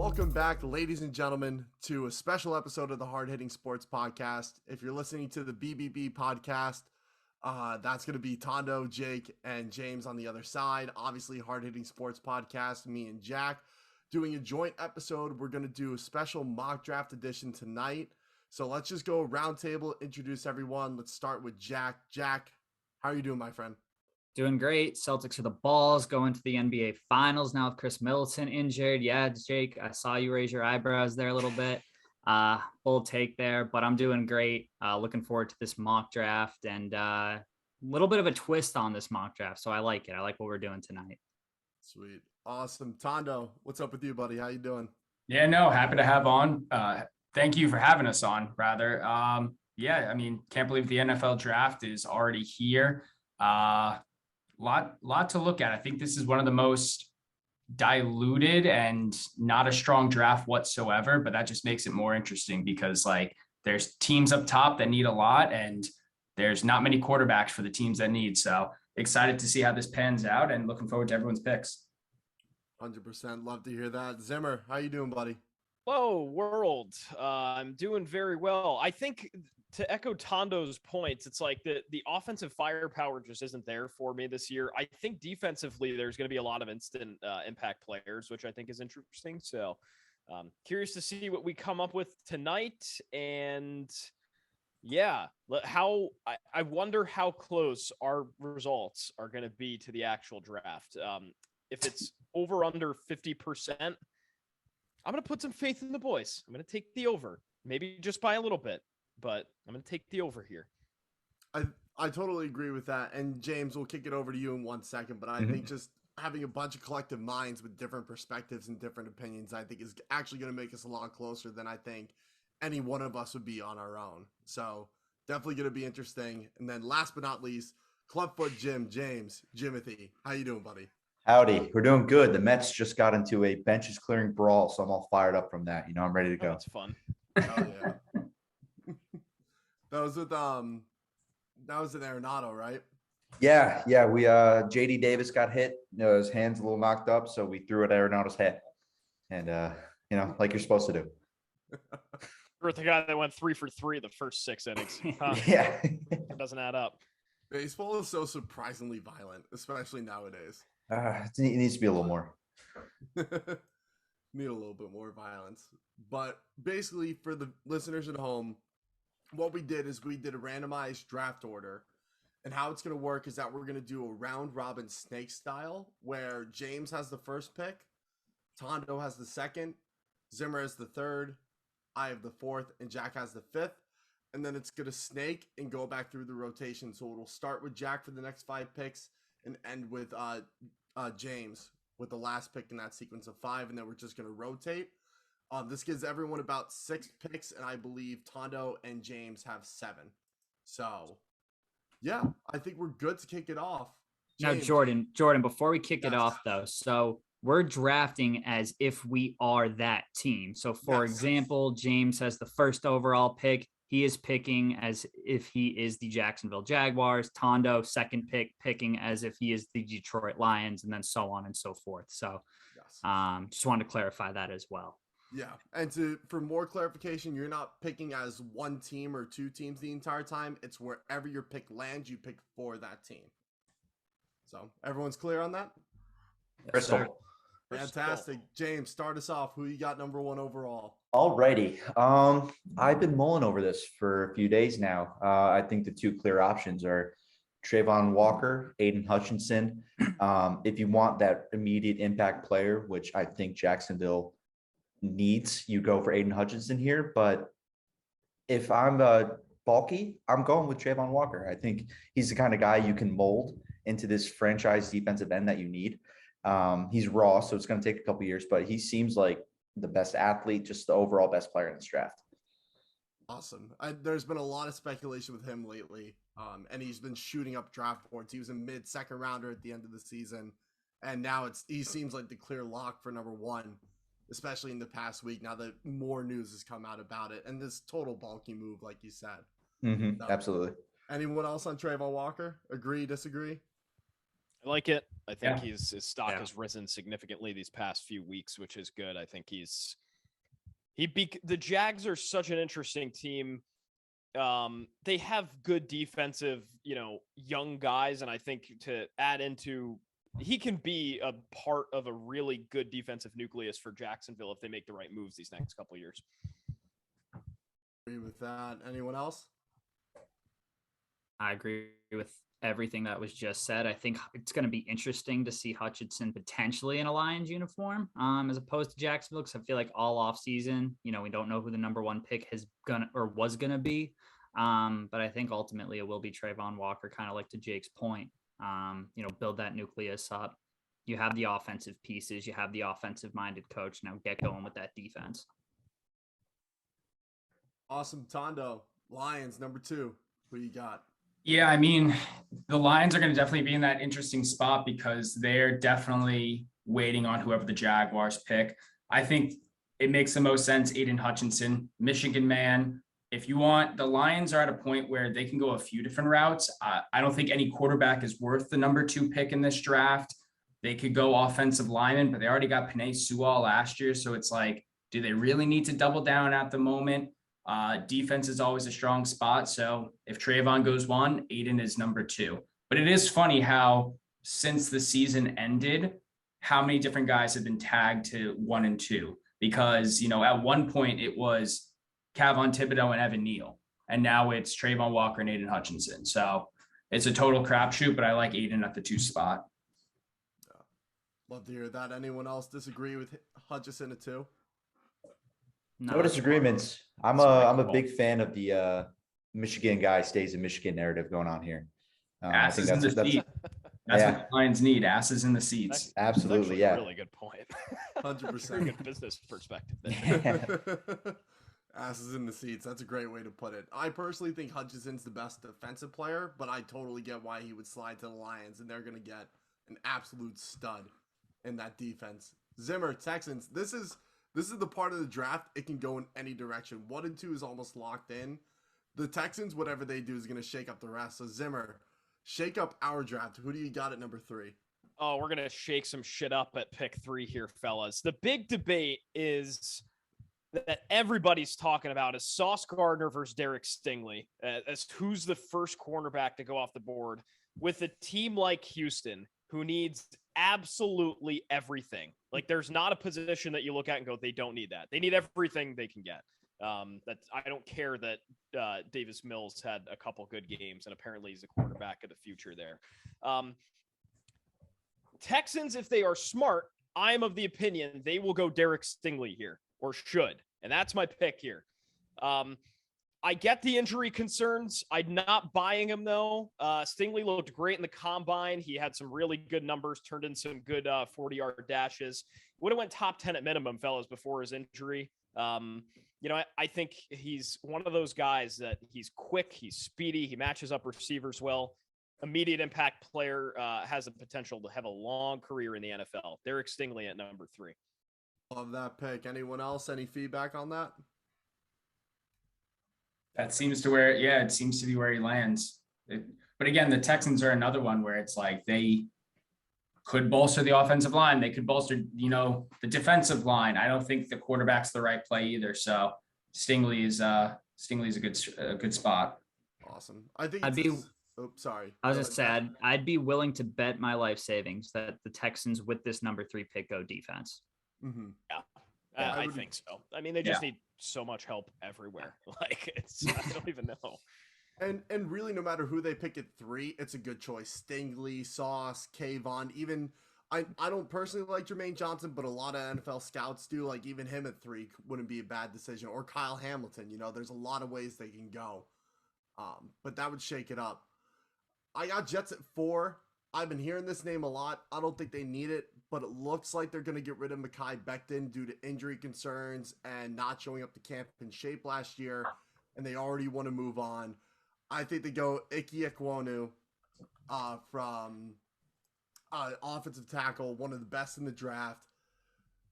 Welcome back, ladies and gentlemen, to a special episode of the Hard Hitting Sports Podcast. If you're listening to the BBB podcast, that's going to be Tondo, Jake, and James on the other side. Obviously, Hard Hitting Sports Podcast, me and Jack doing a joint episode. We're going to do a special mock draft edition tonight. So let's just go round table, introduce everyone. Let's start with Jack. Jack, how are you doing, my friend? Doing great. Celtics are the balls going to the NBA Finals now with Chris Middleton injured. Yeah, Jake, I saw you raise your eyebrows there a little bit. Bold take there, but I'm doing great. Looking forward to this mock draft and a little bit of a twist on this mock draft. So I like it. I like what we're doing tonight. Sweet. Awesome. Tondo, what's up with you, buddy? How you doing? Yeah, no, happy to have on. Thank you for having us on, rather. Yeah, I mean, can't believe the NFL draft is already here. Lot to look at. I think this is one of the most diluted and not a strong draft whatsoever, but that just makes it more interesting because like there's teams up top that need a lot and there's not many quarterbacks for the teams that need. So excited to see how this pans out and looking forward to everyone's picks. 100%. Love to hear that. Zimmer, how you doing, buddy? Hello, world. I'm doing very well. I think to echo Tondo's points, it's like the offensive firepower just isn't there for me this year. I think defensively, there's going to be a lot of instant impact players, which I think is interesting. So curious to see what we come up with tonight. And yeah, I wonder how close our results are going to be to the actual draft. If it's over under 50%, I'm going to put some faith in the boys. I'm going to take the over, maybe just by a little bit, but I'm going to take the over here. I totally agree with that. And James, we'll kick it over to you in 1 second, but I think just having a bunch of collective minds with different perspectives and different opinions, I think is actually going to make us a lot closer than I think any one of us would be on our own. So definitely going to be interesting. And then last but not least, Clubfoot Jim, James, Jimothy. How you doing, buddy? Howdy. We're doing good. The Mets just got into a benches clearing brawl, so I'm all fired up from that. You know, I'm ready to go. That's fun. Oh yeah. That was with Arenado, right? Yeah. We JD Davis got hit. You know, his hand's a little knocked up, so we threw at Arenado's head. And you know, like you're supposed to do. We're the guy that went 3 for 3 the first 6 innings. Huh? Yeah. It doesn't add up. Baseball is so surprisingly violent, especially nowadays. It needs to be a little more. Need a little bit more violence. But basically, for the listeners at home, what we did is we did a randomized draft order. And how it's going to work is that we're going to do a round robin snake style where James has the first pick, Tondo has the second, Zimmer has the third, I have the fourth, and Jack has the fifth. And then it's going to snake and go back through the rotation. So it'll start with Jack for the next 5 picks and end with James with the last pick in that sequence of 5. And then we're just going to rotate. This gives everyone about 6 picks. And I believe Tondo and James have 7. So, yeah, I think we're good to kick it off. James. Now, Jordan, before we kick it off, though, so we're drafting as if we are that team. So, for example, James has the first overall pick. He is picking as if he is the Jacksonville Jaguars. Tondo, second pick, picking as if he is the Detroit Lions, and then so on and so forth. So just wanted to clarify that as well. Yeah. And for more clarification, you're not picking as one team or 2 teams the entire time. It's wherever your pick lands, you pick for that team. So everyone's clear on that? Crystal. Fantastic. James, start us off. Who you got number 1 overall? Alrighty. I've been mulling over this for a few days now. I think the 2 clear options are Trayvon Walker, Aiden Hutchinson. If you want that immediate impact player, which I think Jacksonville needs, you go for Aiden Hutchinson here. But if I'm bulky, I'm going with Trayvon Walker. I think he's the kind of guy you can mold into this franchise defensive end that you need. He's raw, so it's going to take a couple years, but he seems like the best athlete, just the overall best player in this draft. Awesome. There's been a lot of speculation with him lately, and he's been shooting up draft boards. He was a mid-second rounder at the end of the season, and now he seems like the clear lock for number 1, especially in the past week, now that more news has come out about it, and this total bulky move, like you said. Absolutely. Anyone else on Trayvon Walker? Agree, disagree? I like it. I think Yeah. his stock Yeah. has risen significantly these past few weeks, which is good. I think the Jags are such an interesting team. They have good defensive, young guys, and I think to add into, he can be a part of a really good defensive nucleus for Jacksonville if they make the right moves these next couple of years. Agree with that. Anyone else? I agree with everything that was just said. I think it's going to be interesting to see Hutchinson potentially in a Lions uniform, as opposed to Jacksonville, because I feel like all offseason, we don't know who the number one pick was going to be. But I think ultimately it will be Trayvon Walker, kind of like to Jake's point. Build that nucleus up. You have the offensive pieces, you have the offensive minded coach. Now get going with that defense. Awesome. Tondo, Lions, number 2. Who you got? Yeah, I mean, the Lions are going to definitely be in that interesting spot because they're definitely waiting on whoever the Jaguars pick. I think it makes the most sense. Aiden Hutchinson, Michigan man. If you want, the Lions are at a point where they can go a few different routes. I don't think any quarterback is worth the number 2 pick in this draft. They could go offensive lineman, but they already got Penei Sewell last year. So it's like, do they really need to double down at the moment? Defense is always a strong spot. So if Trayvon goes 1, Aiden is number 2. But it is funny how since the season ended, how many different guys have been tagged to 1 and 2, because, at one point it was Kayvon Thibodeau and Evan Neal, and now it's Trayvon Walker and Aiden Hutchinson. So it's a total crapshoot, but I like Aiden at the 2 spot. Love to hear that. Anyone else disagree with Hutchinson at 2? No disagreements. I'm a big fan of the Michigan guy stays in Michigan narrative going on here. I think Asses in the seat. That's yeah. what the Lions need. Asses in the seats. Absolutely, That's yeah. a really good point. 100%. Very good business perspective there. Asses in the seats. That's a great way to put it. I personally think Hutchinson's the best defensive player, but I totally get why he would slide to the Lions, and they're going to get an absolute stud in that defense. Zimmer, Texans. This is the part of the draft. It can go in any direction. 1 and 2 is almost locked in. The Texans, whatever they do, is going to shake up the rest. So Zimmer, shake up our draft. Who do you got at number 3? Oh, we're going to shake some shit up at pick 3 here, fellas. The big debate is that everybody's talking about is Sauce Gardner versus Derek Stingley as who's the first cornerback to go off the board with a team like Houston, who needs absolutely everything. Like, there's not a position that you look at and go, they don't need that. They need everything they can get. That I don't care that Davis Mills had a couple good games, and apparently he's a quarterback of the future there. Texans, if they are smart, I'm of the opinion they will go Derek Stingley here, or should. And that's my pick here. I get the injury concerns. I'm not buying him, though. Stingley looked great in the combine. He had some really good numbers, turned in some good 40-yard dashes. Would have went top 10 at minimum, fellas, before his injury. I think he's one of those guys that he's quick, he's speedy, he matches up receivers well. Immediate impact player, has the potential to have a long career in the NFL. Derek Stingley at number 3. Love that pick. Anyone else? Any feedback on that? That seems to it seems to be where he lands. But again, the Texans are another one where it's like they could bolster the offensive line. They could bolster, the defensive line. I don't think the quarterback's the right play either. So Stingley is a good spot. Awesome. I think sorry. I was just sad. I'd be willing to bet my life savings that the Texans with this number 3 pick go defense. Mm-hmm. Yeah, I think so. I mean, they just need so much help everywhere. Like, I don't even know. And really, no matter who they pick at 3, it's a good choice. Stingley, Sauce, Kayvon, even I don't personally like Jermaine Johnson, but a lot of NFL scouts do. Like, even him at 3 wouldn't be a bad decision. Or Kyle Hamilton. There's a lot of ways they can go. But that would shake it up. I got Jets at 4. I've been hearing this name a lot. I don't think they need it, but it looks like they're going to get rid of Mekhi Becton due to injury concerns and not showing up to camp in shape last year, and they already want to move on. I think they go Ike Ekwonu from offensive tackle, one of the best in the draft.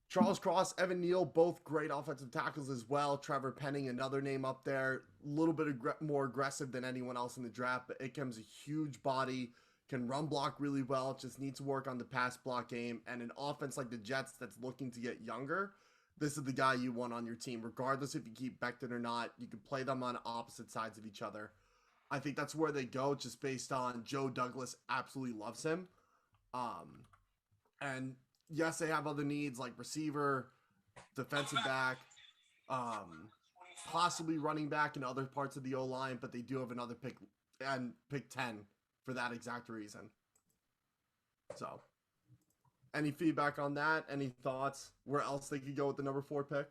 Charles Cross, Evan Neal, both great offensive tackles as well. Trevor Penny, another name up there. A little bit more aggressive than anyone else in the draft, but Ikem's a huge body, can run block really well, just needs to work on the pass block game, and an offense like the Jets that's looking to get younger, this is the guy you want on your team. Regardless if you keep Becton or not, you can play them on opposite sides of each other. I think that's where they go, just based on Joe Douglas absolutely loves him. And yes, they have other needs like receiver, defensive back, possibly running back in other parts of the O-line, but they do have another pick, and pick 10 for that exact reason. So, any feedback on that? Any thoughts? Where else they could go with the number 4 pick?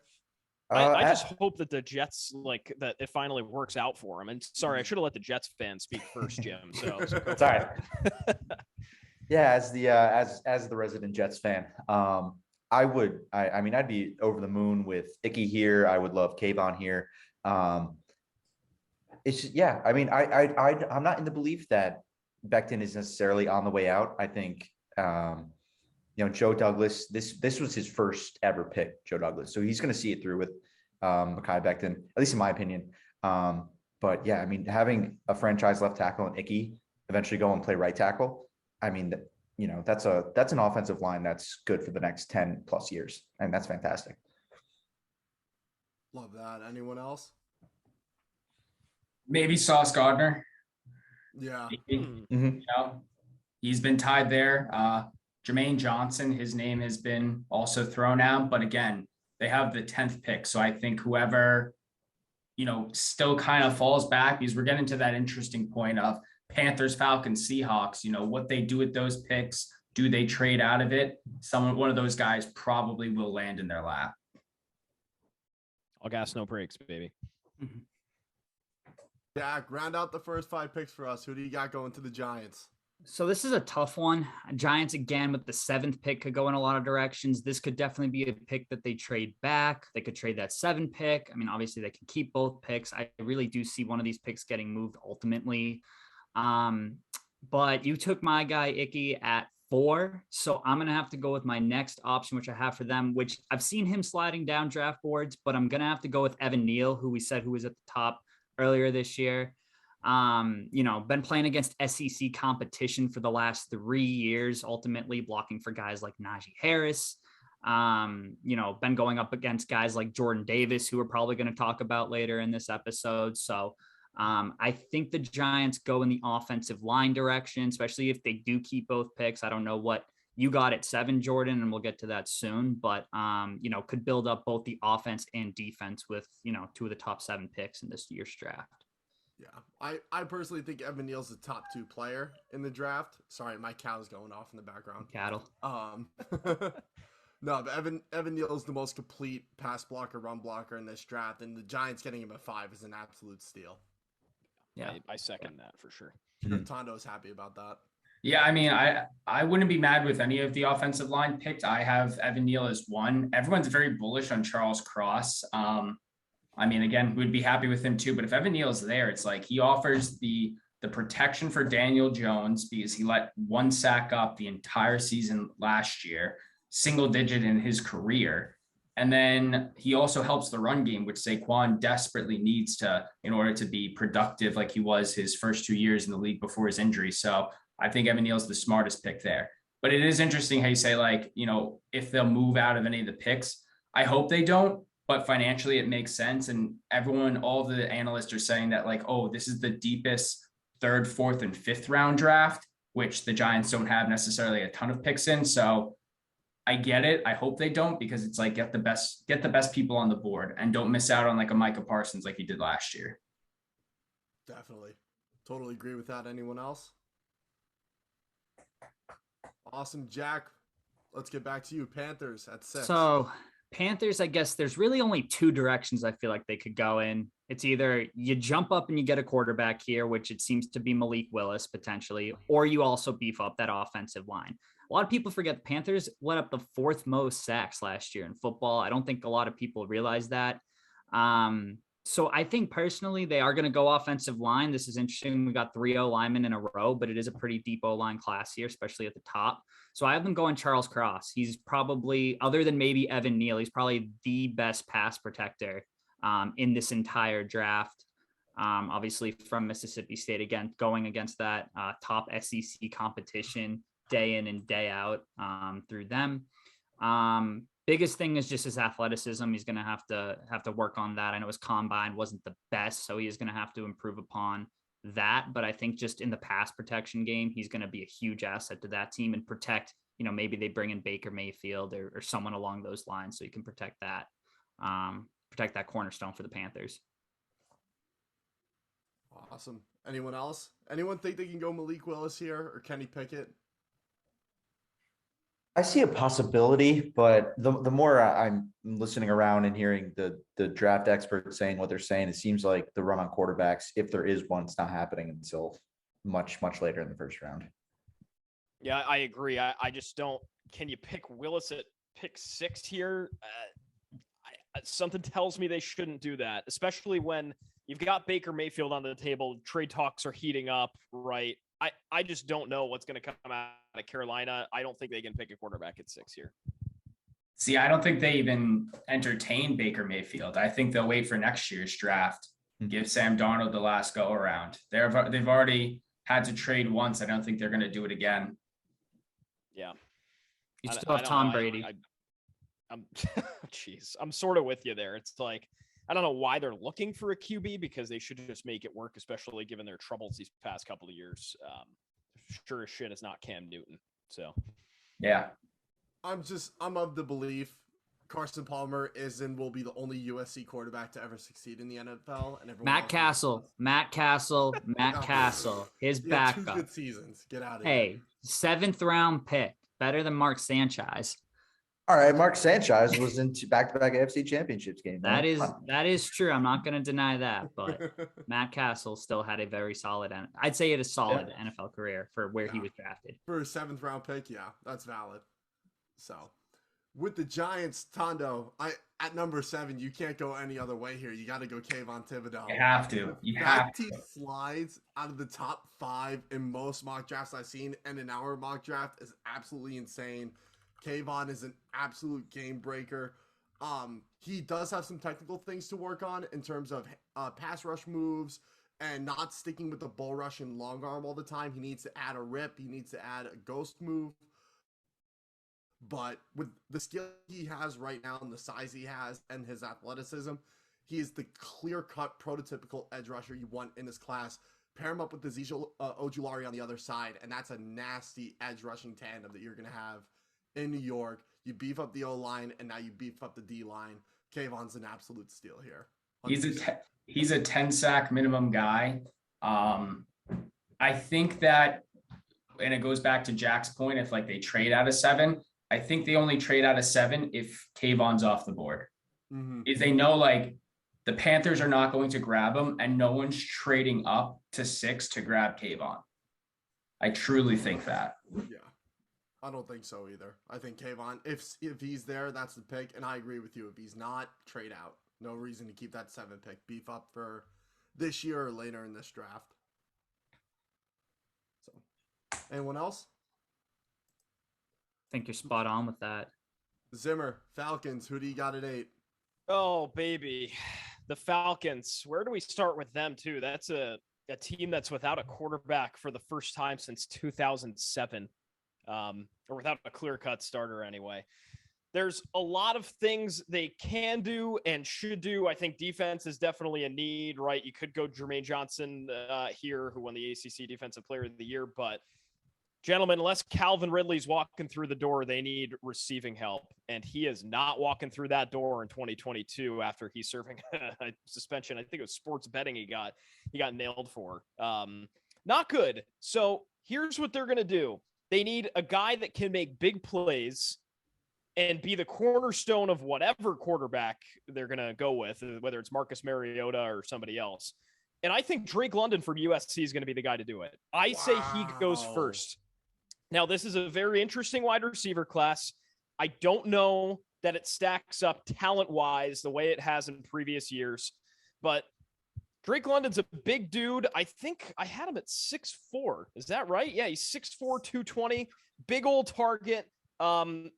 I just hope that the Jets, like, that it finally works out for them. And sorry, I should have let the Jets fans speak first, Jim. So it's all right. Yeah, as the resident Jets fan, I mean, I'd be over the moon with Icky here. I would love Kayvon here. It's just, yeah. I mean, I'm not in the belief that Becton is necessarily on the way out. I think, Joe Douglas, this was his first ever pick, Joe Douglas. So he's going to see it through with Mekhi Becton, at least in my opinion. But yeah, I mean, having a franchise left tackle and Icky eventually go and play right tackle, I mean, that's an offensive line that's good for the next 10 plus years. And that's fantastic. Love that. Anyone else? Maybe Sauce Gardner. Yeah. He's been tied there. Jermaine Johnson, his name has been also thrown out, but again, they have the 10th pick. So I think whoever, still kind of falls back, because we're getting to that interesting point of Panthers, Falcons, Seahawks, what they do with those picks. Do they trade out of it? One of those guys probably will land in their lap. All gas, no breaks, baby. Jack, round out the first 5 picks for us. Who do you got going to the Giants? So this is a tough one. Giants, again, with the 7th pick, could go in a lot of directions. This could definitely be a pick that they trade back. They could trade that 7 pick. I mean, obviously they can keep both picks. I really do see one of these picks getting moved ultimately. But you took my guy Icky at 4. So I'm going to have to go with my next option, which I have for them, which I've seen him sliding down draft boards, but I'm going to have to go with Evan Neal, who we said who was at the top earlier this year. Been playing against SEC competition for the last 3 years, ultimately blocking for guys like Najee Harris. Been going up against guys like Jordan Davis, who we're probably going to talk about later in this episode. So I think the Giants go in the offensive line direction, especially if they do keep both picks. I don't know what you got at 7, Jordan, and we'll get to that soon, but, could build up both the offense and defense with, 2 of the top 7 picks in this year's draft. Yeah, I personally think Evan Neal's the top 2 player in the draft. Sorry, my cow's going off in the background. Cattle. No, but Evan Neal is the most complete pass blocker, run blocker in this draft, and the Giants getting him at 5 is an absolute steal. Yeah, I second that for sure. Tondo's happy about that. Yeah, I mean, I wouldn't be mad with any of the offensive line picked. I have Evan Neal as 1. Everyone's very bullish on Charles Cross. I mean, again, we'd be happy with him too, but if Evan Neal is there, it's like he offers the protection for Daniel Jones because he let 1 sack up the entire season last year, single digit in his career. And then he also helps the run game, which Saquon desperately needs in order to be productive like he was his first 2 years in the league before his injury. So I think Evan Neal's the smartest pick there. But it is interesting how you say, like, if they'll move out of any of the picks. I hope they don't. But financially, it makes sense. And all the analysts are saying that, like, oh, this is the deepest 3rd, 4th, and 5th round draft, which the Giants don't have necessarily a ton of picks in. So I get it. I hope they don't, because it's like, get the best people on the board and don't miss out on like a Micah Parsons like you did last year. Definitely. Totally agree with that. Anyone else? Awesome, Jack. Let's get back to you. Panthers at 6. So Panthers, I guess there's really only 2 directions I feel like they could go in. It's either you jump up and you get a quarterback here, which it seems to be Malik Willis potentially, or you also beef up that offensive line. A lot of people forget the Panthers let up the 4th most sacks last year in football. I don't think a lot of people realize that. So I think personally they are going to go offensive line. This is interesting. We got 3 linemen in a row, but it is a pretty deep O-line class here, especially at the top. So I have them going Charles Cross. He's probably, other than maybe Evan Neal, he's probably the best pass protector in this entire draft. Obviously from Mississippi State, again, going against that top SEC competition day in and day out through them. Biggest thing is just his athleticism. He's going to have to work on that. I know his combine wasn't the best, so he is going to have to improve upon that. But I think just in the pass protection game, he's going to be a huge asset to that team and protect, maybe they bring in Baker Mayfield or someone along those lines so he can protect that cornerstone for the Panthers. Awesome. Anyone else? Anyone think they can go Malik Willis here or Kenny Pickett? I see a possibility, but the more I'm listening around and hearing the draft experts saying what they're saying, it seems like the run on quarterbacks, if there is one, it's not happening until much, much later in the first round. Yeah, I agree. I just don't. Can you pick Willis at pick 6 here? Something tells me they shouldn't do that, especially when you've got Baker Mayfield on the table. Trade talks are heating up, right? I just don't know what's going to come out of Carolina. I don't think they can pick a quarterback at 6 here. See, I don't think they even entertain Baker Mayfield. I think they'll wait for next year's draft, give Sam Darnold the last go around. They've already had to trade once. I don't think they're going to do it again. Yeah. You still have Tom Brady. I'm sort of with you there. It's like, I don't know why they're looking for a QB because they should just make it work, especially given their troubles these past couple of years. Sure as shit, it's not Cam Newton. So, yeah, I'm of the belief Carson Palmer is and will be the only USC quarterback to ever succeed in the NFL. And Matt Castle, his backup. 2 good seasons. Get out of here. Hey, 7th round pick, better than Mark Sanchez. All right, Mark Sanchez was in back-to-back AFC championships game. That is true. I'm not going to deny that, but Matt Castle still had a very solid, I'd say it a solid NFL career for where he was drafted. For a 7th round pick, yeah, that's valid. So, with the Giants, Tondo, at number 7, you can't go any other way here. You got to go Kayvon Thibodeau. You have to. He slides out of the top 5 in most mock drafts I've seen, and in our mock draft is absolutely insane. Kayvon is an absolute game breaker. He does have some technical things to work on in terms of pass rush moves and not sticking with the bull rush and long arm all the time. He needs to add a rip. He needs to add a ghost move. But with the skill he has right now and the size he has and his athleticism, he is the clear-cut prototypical edge rusher you want in this class. Pair him up with Ezekiel Ojulari on the other side, and that's a nasty edge rushing tandem that you're going to have in New York. You beef up the O-line, and now you beef up the D-line. Kayvon's an absolute steal here. 100%. He's a 10 sack minimum guy. I think that, and it goes back to Jack's point, if like they trade out of 7, I think they only trade out of 7 if Kayvon's off the board. Mm-hmm. If they know like the Panthers are not going to grab him and no one's trading up to 6 to grab Kayvon. I truly think that. Yeah. I don't think so either. I think Kayvon, if he's there, that's the pick. And I agree with you. If he's not, trade out. No reason to keep that 7 pick. Beef up for this year or later in this draft. So, anyone else? I think you're spot on with that. Zimmer, Falcons, who do you got at 8? Oh, baby. The Falcons. Where do we start with them, too? That's a team that's without a quarterback for the first time since 2007. Or without a clear-cut starter anyway. There's a lot of things they can do and should do. I think defense is definitely a need, right? You could go Jermaine Johnson here, who won the ACC Defensive Player of the Year. But, gentlemen, unless Calvin Ridley's walking through the door, they need receiving help. And he is not walking through that door in 2022 after he's serving a suspension. I think it was sports betting he got nailed for. Not good. So here's what they're going to do. They need a guy that can make big plays and be the cornerstone of whatever quarterback they're going to go with, whether it's Marcus Mariota or somebody else. And I think Drake London from USC is going to be the guy to do it. I say he goes first. Now, this is a very interesting wide receiver class. I don't know that it stacks up talent-wise the way it has in previous years, but Drake London's a big dude. I think I had him at 6'4". Is that right? Yeah, he's 6'4", 220. Big old target. I'm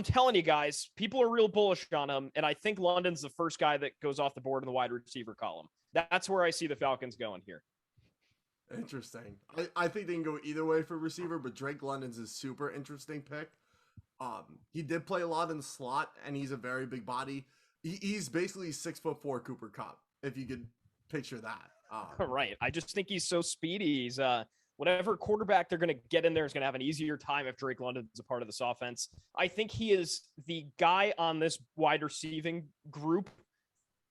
telling you guys, people are real bullish on him, and I think London's the first guy that goes off the board in the wide receiver column. That's where I see the Falcons going here. Interesting. I think they can go either way for receiver, but Drake London's a super interesting pick. He did play a lot in the slot, and he's a very big body. He's basically 6'4" Cooper Kupp, if you could picture that. Right. I just think he's so speedy. He's whatever quarterback they're going to get in there is going to have an easier time if Drake London is a part of this offense. I think he is the guy on this wide receiving group.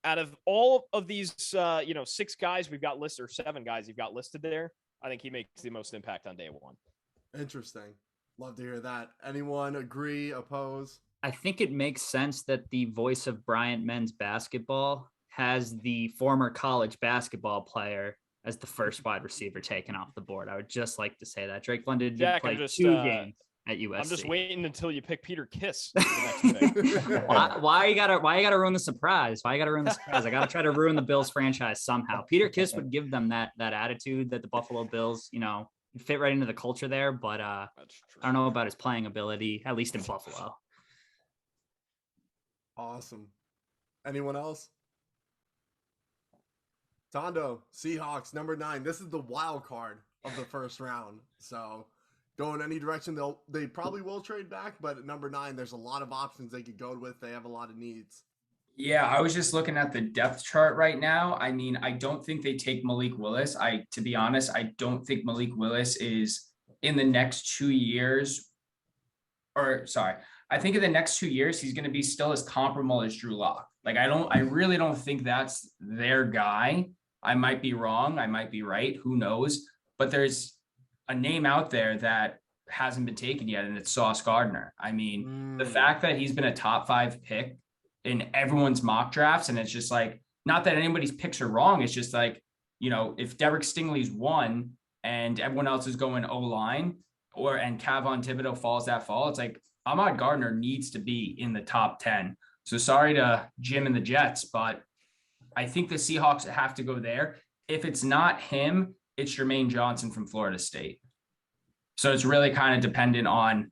Out of all of these, 6 guys we've got listed, or 7 guys you've got listed there, I think he makes the most impact on day one. Interesting. Love to hear that. Anyone agree, oppose? I think it makes sense that the voice of Bryant men's basketball has the former college basketball player as the first wide receiver taken off the board. I would just like to say that Drake London did play 2 games at USC. I'm just waiting until you pick Peter Kiss. For the next pick. why you gotta ruin the surprise? Why you gotta ruin the surprise? I gotta try to ruin the Bills franchise somehow. Peter Kiss would give them that attitude that the Buffalo Bills, fit right into the culture there. But I don't know about his playing ability, at least in Buffalo. Awesome. Anyone else? Tondo, Seahawks, number 9. This is the wild card of the first round. So go in any direction. They probably will trade back, but at number 9, there's a lot of options they could go with. They have a lot of needs. Yeah, I was just looking at the depth chart right now. I mean, I don't think they take Malik Willis. To be honest, I don't think Malik Willis is in the next 2 years. I think in the next 2 years, he's going to be still as comparable as Drew Lock. I really don't think that's their guy. I might be wrong. I might be right. Who knows? But there's a name out there that hasn't been taken yet, and it's Sauce Gardner. I mean, the fact that he's been a top 5 pick in everyone's mock drafts, and it's just not that anybody's picks are wrong. It's just if Derek Stingley's 1 and everyone else is going O-line, and Kayvon Thibodeau falls that fall, it's Ahmad Gardner needs to be in the top 10. So sorry to Jim and the Jets, but I think the Seahawks have to go there. If it's not him, it's Jermaine Johnson from Florida State. So it's really kind of dependent on,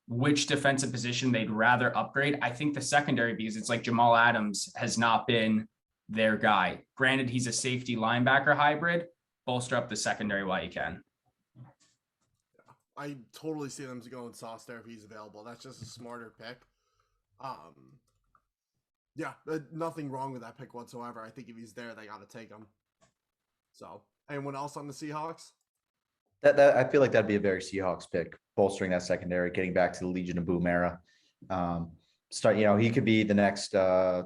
which defensive position they'd rather upgrade. I think the secondary, because it's Jamal Adams has not been their guy. Granted, he's a safety linebacker hybrid. Bolster up the secondary while you can. I totally see them going Sauce there if he's available. That's just a smarter pick. Yeah, nothing wrong with that pick whatsoever. I think if he's there, they got to take him. So, anyone else on the Seahawks? That I feel like that'd be a very Seahawks pick, bolstering that secondary, getting back to the Legion of Boom era. He could be the next. Why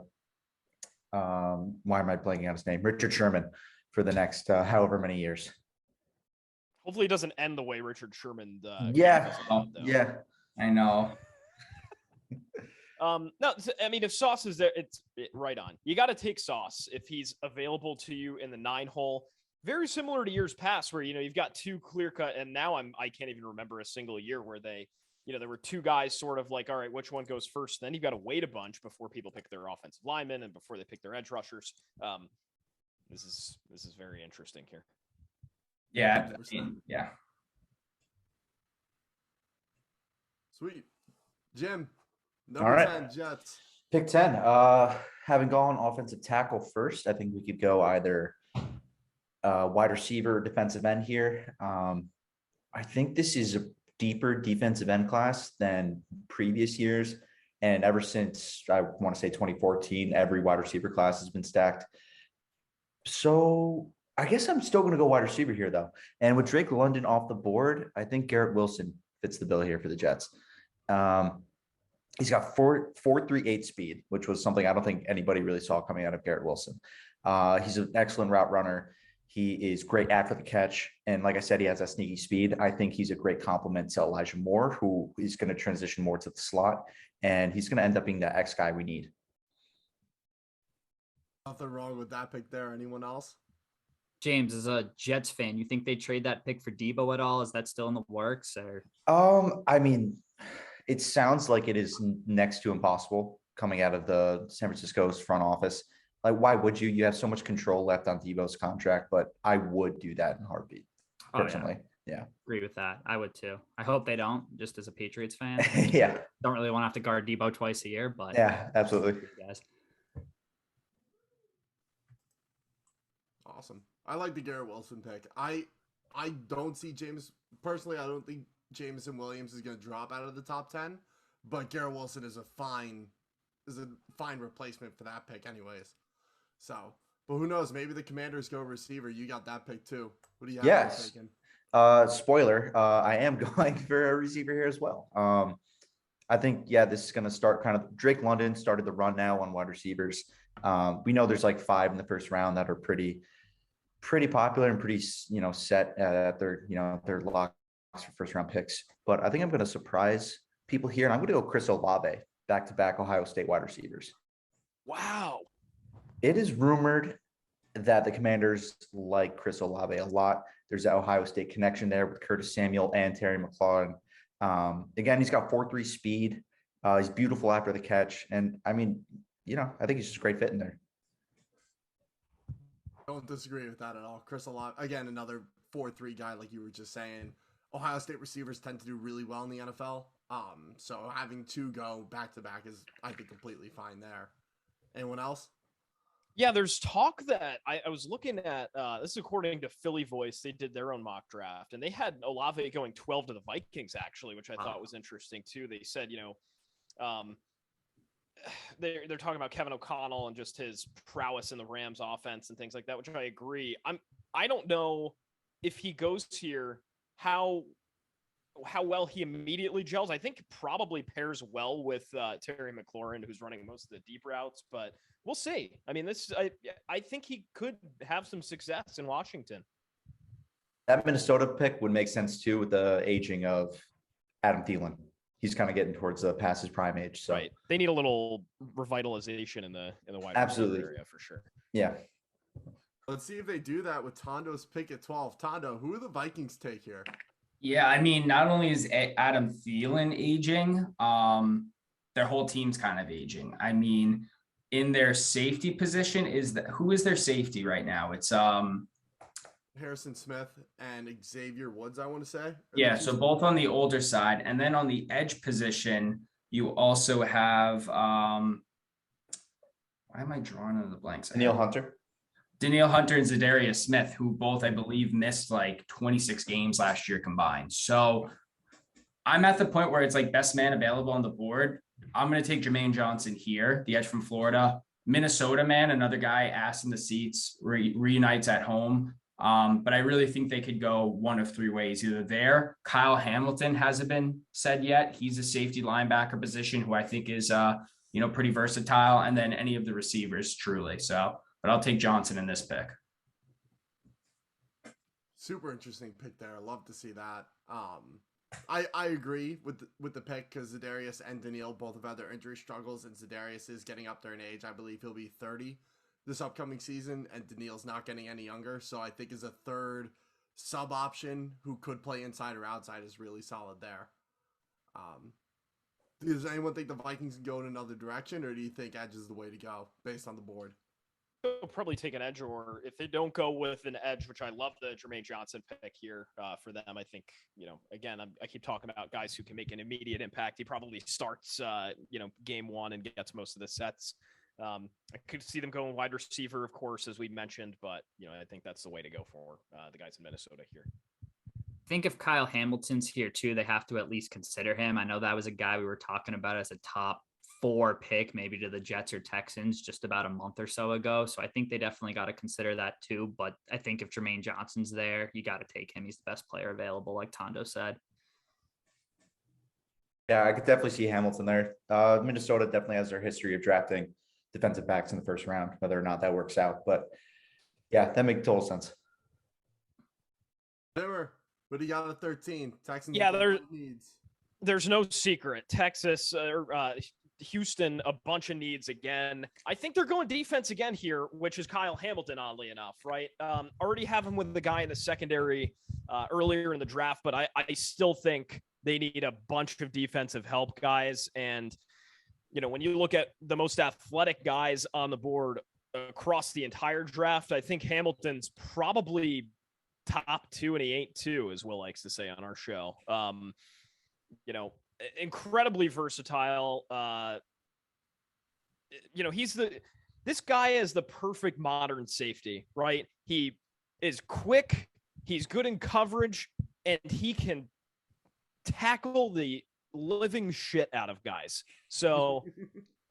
am I blanking on his name? Richard Sherman for the next however many years. Hopefully, it doesn't end the way Richard Sherman. Yeah, I know. No, I mean, if Sauce is there, it's right on. You got to take Sauce if he's available to you in the 9 hole. Very similar to years past where, you've got 2 clear cut, and now I can't even remember a single year where they, there were 2 guys sort of all right, which one goes first? Then you've got to wait a bunch before people pick their offensive linemen and before they pick their edge rushers. This is very interesting here. Yeah. Yeah. Sweet. Jim, number All right. 10, Jets. Pick 10. Having gone offensive tackle first, I think we could go either wide receiver, defensive end here. I think this is a deeper defensive end class than previous years. And ever since, I want to say 2014, every wide receiver class has been stacked. So I guess I'm still going to go wide receiver here, though. And with Drake London off the board, I think Garrett Wilson fits the bill here for the Jets. He's got 4.38 speed, which was something I don't think anybody really saw coming out of Garrett Wilson. He's an excellent route runner. He is great after the catch. And like I said, he has that sneaky speed. I think he's a great complement to Elijah Moore, who is going to transition more to the slot. And he's going to end up being the X guy we need. Nothing wrong with that pick there. Anyone else? James, as a Jets fan, you think they trade that pick for Debo at all? Is that still in the works? Or I mean, it sounds like it is next to impossible coming out of the San Francisco's front office. Why would you? You have so much control left on Debo's contract, but I would do that in a heartbeat, personally. Yeah. Agree with that. I would too. I hope they don't, just as a Patriots fan. Yeah. Don't really want to have to guard Debo twice a year, but yeah, absolutely. Guys. awesome. I like the Garrett Wilson pick. I don't see James personally. I don't think Jamiston Williams is going to drop out of the top 10, but Garrett Wilson is a fine replacement for that pick, anyways. So, but who knows? Maybe the Commanders go receiver. You got that pick too. What do you have? Yes. Spoiler. I am going for a receiver here as well. I think, this is going to start kind of Drake London started the run now on wide receivers. We know there's like 5 in the first round that are pretty popular and pretty, set at their locks for first round picks. But I think I'm going to surprise people here, and I'm going to go Chris Olave, back-to-back Ohio State wide receivers. Wow. It is rumored that the Commanders like Chris Olave a lot. There's an Ohio State connection there with Curtis Samuel and Terry McLaurin. Again, he's got 4.3 speed. He's beautiful after the catch. And I mean, I think he's just a great fit in there. I don't disagree with that at all. Chris Olave, again, another 4.3 guy, like you were just saying. Ohio State receivers tend to do really well in the NFL. So having 2 go back-to-back is, I think, completely fine there. Anyone else? Yeah, there's talk that I was looking at, this is according to Philly Voice. They did their own mock draft, and they had Olave going 12 to the Vikings, actually, which I thought was interesting, too. They said, they're talking about Kevin O'Connell and just his prowess in the Rams offense and things like that, which I agree. I don't know if he goes here, how well he immediately gels. I think probably pairs well with Terry McLaurin, who's running most of the deep routes, but we'll see. I mean, I think he could have some success in Washington. That Minnesota pick would make sense too with the aging of Adam Thielen. He's kind of getting towards the past his prime age. So right. They need a little revitalization in the wide absolutely area for sure. Yeah. Let's see if they do that with Tondo's pick at 12. Tondo, who do the Vikings take here? Yeah, I mean, not only is Adam Thielen aging, their whole team's kind of aging. I mean, in their safety position, who is their safety right now? It's Harrison Smith and Xavier Woods, I want to say. Yeah, so both on the older side. And then on the edge position, you also have why am I drawing into the blanks? Danielle Hunter and Zadarius Smith, who both, I believe, missed like 26 games last year combined. So I'm at the point where it's like best man available on the board. I'm going to take Jermaine Johnson here, the edge from Florida. Minnesota man, another guy ass in the seats, reunites at home. But I really think they could go one of 3 ways. Either there, Kyle Hamilton hasn't been said yet. He's a safety linebacker position who I think is, pretty versatile. And then any of the receivers, truly. So, but I'll take Johnson in this pick. Super interesting pick there. I love to see that. I agree with the pick because Zadarius and Neal both have had their injury struggles, and Zadarius is getting up there in age. I believe he'll be 30 this upcoming season, and Neal's not getting any younger. So I think as a third sub option who could play inside or outside is really solid there. Does anyone think the Vikings can go in another direction, or do you think edge is the way to go based on the board? They'll probably take an edge, or if they don't go with an edge, which I love the Jermaine Johnson pick here for them. I think, again, I keep talking about guys who can make an immediate impact. He probably starts, game 1 and gets most of the sets. I could see them going wide receiver, of course, as we mentioned, but, I think that's the way to go for the guys in Minnesota here. I think if Kyle Hamilton's here too, they have to at least consider him. I know that was a guy we were talking about as a top 4 pick, maybe to the Jets or Texans just about a month or so ago. So I think they definitely got to consider that too. But I think if Jermaine Johnson's there, you got to take him. He's the best player available, like Tondo said. Yeah, I could definitely see Hamilton there. Minnesota definitely has their history of drafting defensive backs in the first round, whether or not that works out. But yeah, that makes total sense. What do you got at 13? Texans. Yeah, there's no secret. Texas Houston, a bunch of needs again. I think they're going defense again here, which is Kyle Hamilton, oddly enough, right? Already have him with the guy in the secondary earlier in the draft, but I still think they need a bunch of defensive help guys. And, when you look at the most athletic guys on the board across the entire draft, I think Hamilton's probably top 2, and he ain't 2, as Will likes to say on our show. Incredibly versatile. He's this guy is the perfect modern safety, right? He is quick, he's good in coverage, and he can tackle the living shit out of guys. So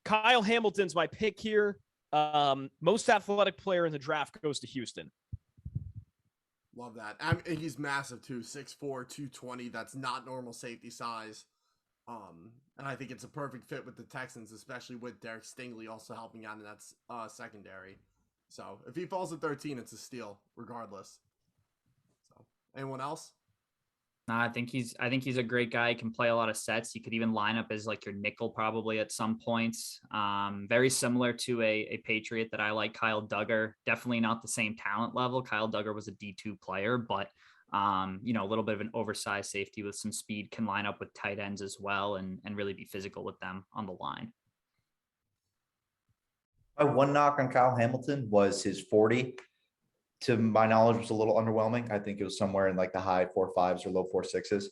Kyle Hamilton's my pick here. Most athletic player in the draft goes to Houston. Love that. And he's massive too, 6'4", 220. That's not normal safety size. And I think it's a perfect fit with the Texans, especially with Derek Stingley also helping out in that secondary. So if he falls at 13, it's a steal, regardless. So anyone else? No, I think he's a great guy. He can play a lot of sets. He could even line up as like your nickel probably at some points. Very similar to a Patriot that I like, Kyle Duggar. Definitely not the same talent level. Kyle Duggar was a D2 player, but a little bit of an oversized safety with some speed, can line up with tight ends as well and really be physical with them on the line. My one knock on Kyle Hamilton was his 40. To my knowledge, was a little underwhelming. I think it was somewhere in like the high 4.5s or low 4.6s.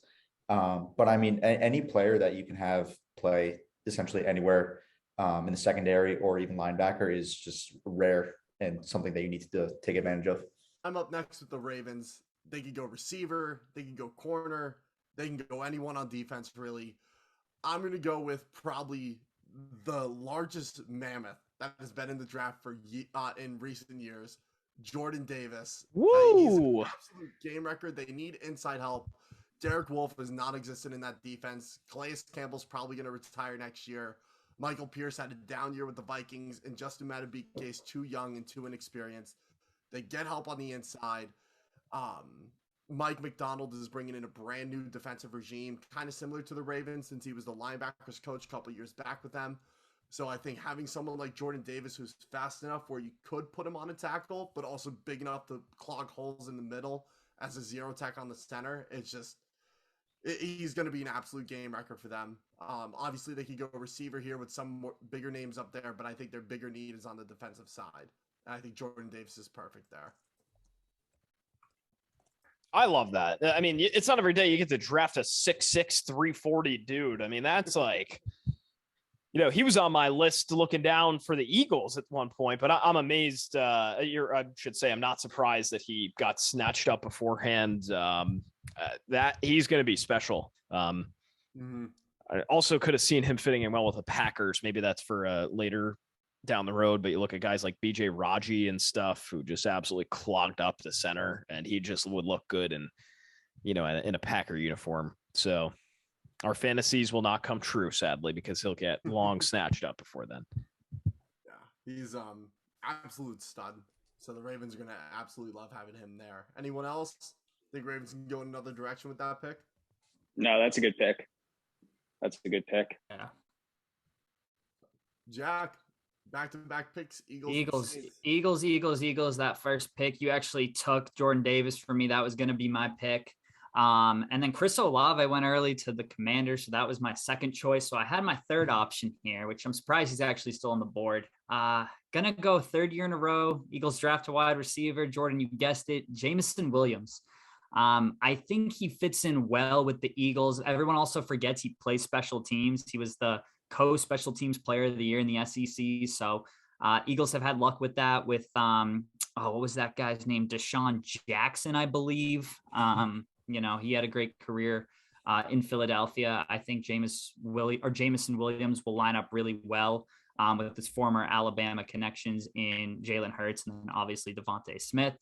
But I mean, any player that you can have play essentially anywhere in the secondary or even linebacker is just rare and something that you need to take advantage of. I'm up next with the Ravens. They could go receiver, they can go corner, they can go anyone on defense, really. I'm going to go with probably the largest mammoth that has been in the draft for in recent years, Jordan Davis. Woo! He's an absolute game record. They need inside help. Derek Wolfe is non-existent in that defense. Calais Campbell's probably going to retire next year. Michael Pierce had a down year with the Vikings, and Justin Madubuike is too young and too inexperienced. They get help on the inside. Mike McDonald is bringing in a brand new defensive regime, kind of similar to the Ravens since he was the linebackers coach a couple years back with them. So I think having someone like Jordan Davis who's fast enough where you could put him on a tackle, but also big enough to clog holes in the middle as a zero tech on the center, he's going to be an absolute game record for them. Obviously, they could go receiver here with some more bigger names up there, but I think their bigger need is on the defensive side. And I think Jordan Davis is perfect there. I love that. I mean, it's not every day you get to draft a 6'6", 340 dude. I mean, that's like, he was on my list looking down for the Eagles at one point, but I'm amazed. I should say I'm not surprised that he got snatched up beforehand. That he's going to be special. I also could have seen him fitting in well with the Packers. Maybe that's for later down the road, but you look at guys like BJ Raji and stuff who just absolutely clogged up the center, and he just would look good in a Packer uniform. So our fantasies will not come true, sadly, because he'll get long snatched up before then. Yeah, he's absolute stud. So the Ravens are going to absolutely love having him there. Anyone else think Ravens can go in another direction with that pick? No, that's a good pick. Yeah. Jack, back-to-back picks. Eagles. That first pick, you actually took Jordan Davis for me. That was going to be my pick. And then Chris Olave went early to the Commanders, so that was my second choice. So I had my third option here, which I'm surprised he's actually still on the board. Gonna go third year in a row. Eagles draft a wide receiver. Jordan, you guessed it, Jamiston Williams. I think he fits in well with the Eagles. Everyone also forgets he plays special teams. He was the co-special teams player of the year in the SEC. So Eagles have had luck with that with, what was that guy's name? Deshaun Jackson, I believe. He had a great career in Philadelphia. I think Jamiston Williams will line up really well with his former Alabama connections in Jalen Hurts and then obviously Devontae Smith.